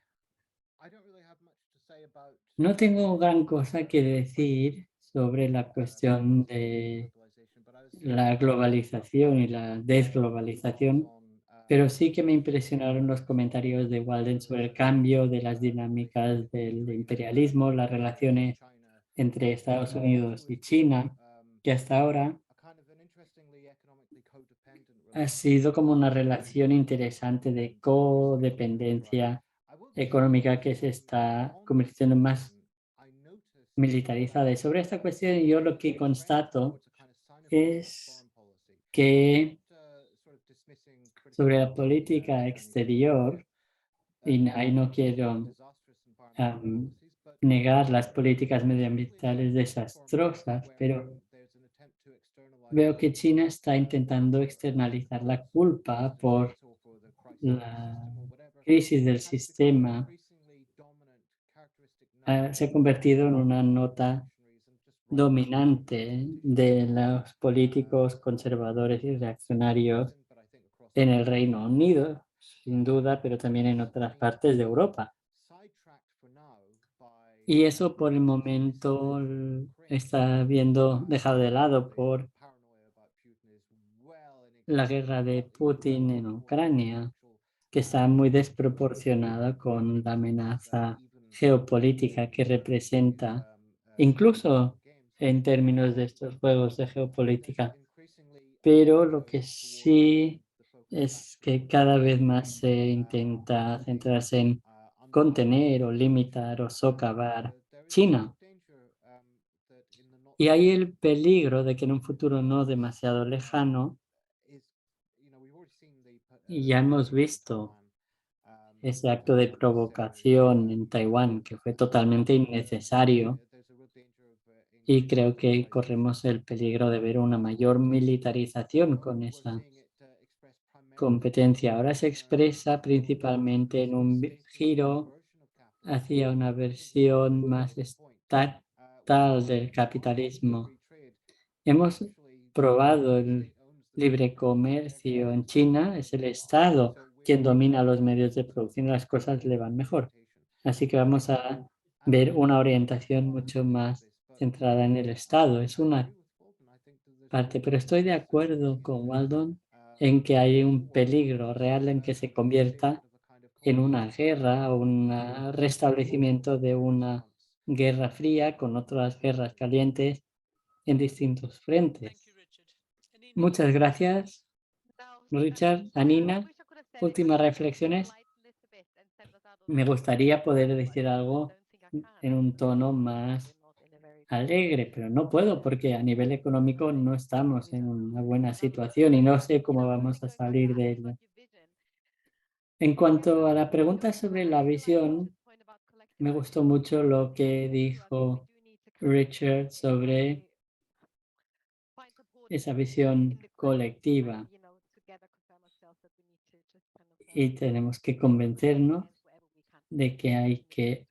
Speaker 1: no tengo gran cosa que decir sobre la cuestión de la globalización y la desglobalización, pero sí que me impresionaron los comentarios de Walden sobre el cambio de las dinámicas del imperialismo, las relaciones entre Estados Unidos y China, que hasta ahora ha sido como una relación interesante de codependencia económica que se está convirtiendo en más militarizada. Y sobre esta cuestión yo lo que constato es que sobre la política exterior, y ahí no quiero negar las políticas medioambientales desastrosas, pero veo que China está intentando externalizar la culpa por la crisis del sistema. Se ha convertido en una nota dominante de los políticos conservadores y reaccionarios en el Reino Unido, sin duda, pero también en otras partes de Europa. Y eso por el momento está viendo dejado de lado por la guerra de Putin en Ucrania, que está muy desproporcionada con la amenaza geopolítica que representa, incluso en términos de estos juegos de geopolítica. Pero lo que sí es que cada vez más se intenta centrarse en contener o limitar o socavar China. Y hay el peligro de que en un futuro no demasiado lejano, y ya hemos visto ese acto de provocación en Taiwán, que fue totalmente innecesario, y creo que corremos el peligro de ver una mayor militarización con esa competencia. Ahora se expresa principalmente en un giro hacia una versión más estatal del capitalismo. Hemos probado el libre comercio en China, es el Estado quien domina los medios de producción y las cosas le van mejor. Así que vamos a ver una orientación mucho más centrada en el Estado. Es una parte, pero estoy de acuerdo con Waldon en que hay un peligro real en que se convierta en una guerra o un restablecimiento de una guerra fría con otras guerras calientes en distintos frentes. Muchas gracias, Richard. Anina, últimas reflexiones. Me gustaría poder decir algo en un tono más alegre, pero no puedo porque a nivel económico no estamos en una buena situación y no sé cómo vamos a salir de ella. En cuanto a la pregunta sobre la visión, me gustó mucho lo que dijo Richard sobre esa visión colectiva y tenemos que convencernos de que hay que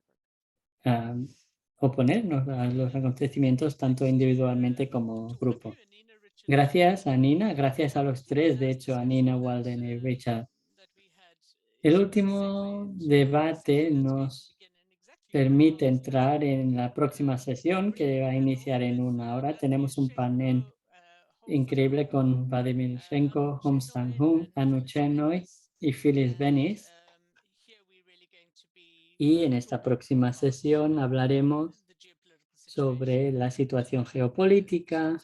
Speaker 1: oponernos a los acontecimientos tanto individualmente como grupo. Gracias a Nina, gracias a los tres, de hecho, a Nina, Walden y Richard. El último debate nos permite entrar en la próxima sesión que va a iniciar en 1 hora. Tenemos un panel increíble con Vladimir Shenko, Hong Sang-hoon, Anu Chenoy y Phyllis Bennis. Y en esta próxima sesión hablaremos sobre la situación geopolítica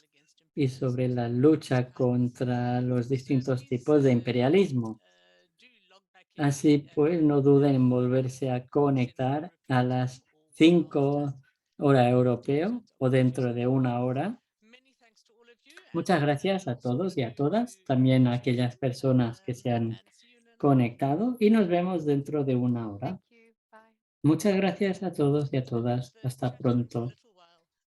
Speaker 1: y sobre la lucha contra los distintos tipos de imperialismo. Así pues, no duden en volverse a conectar a las 5 hora europeo o dentro de 1 hora. Muchas gracias a todos y a todas, también a aquellas personas que se han conectado y nos vemos dentro de 1 hora. Muchas gracias a todos y a todas. Hasta pronto.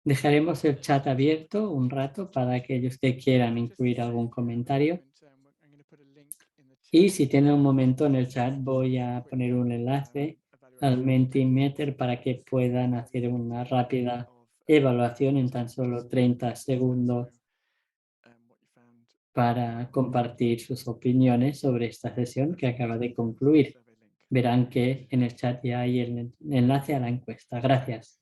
Speaker 1: Dejaremos el chat abierto un rato para aquellos que quieran incluir algún comentario. Y si tienen un momento en el chat, voy a poner un enlace al Mentimeter para que puedan hacer una rápida evaluación en tan solo 30 segundos para compartir sus opiniones sobre esta sesión que acaba de concluir. Verán que en el chat ya hay el enlace a la encuesta. Gracias.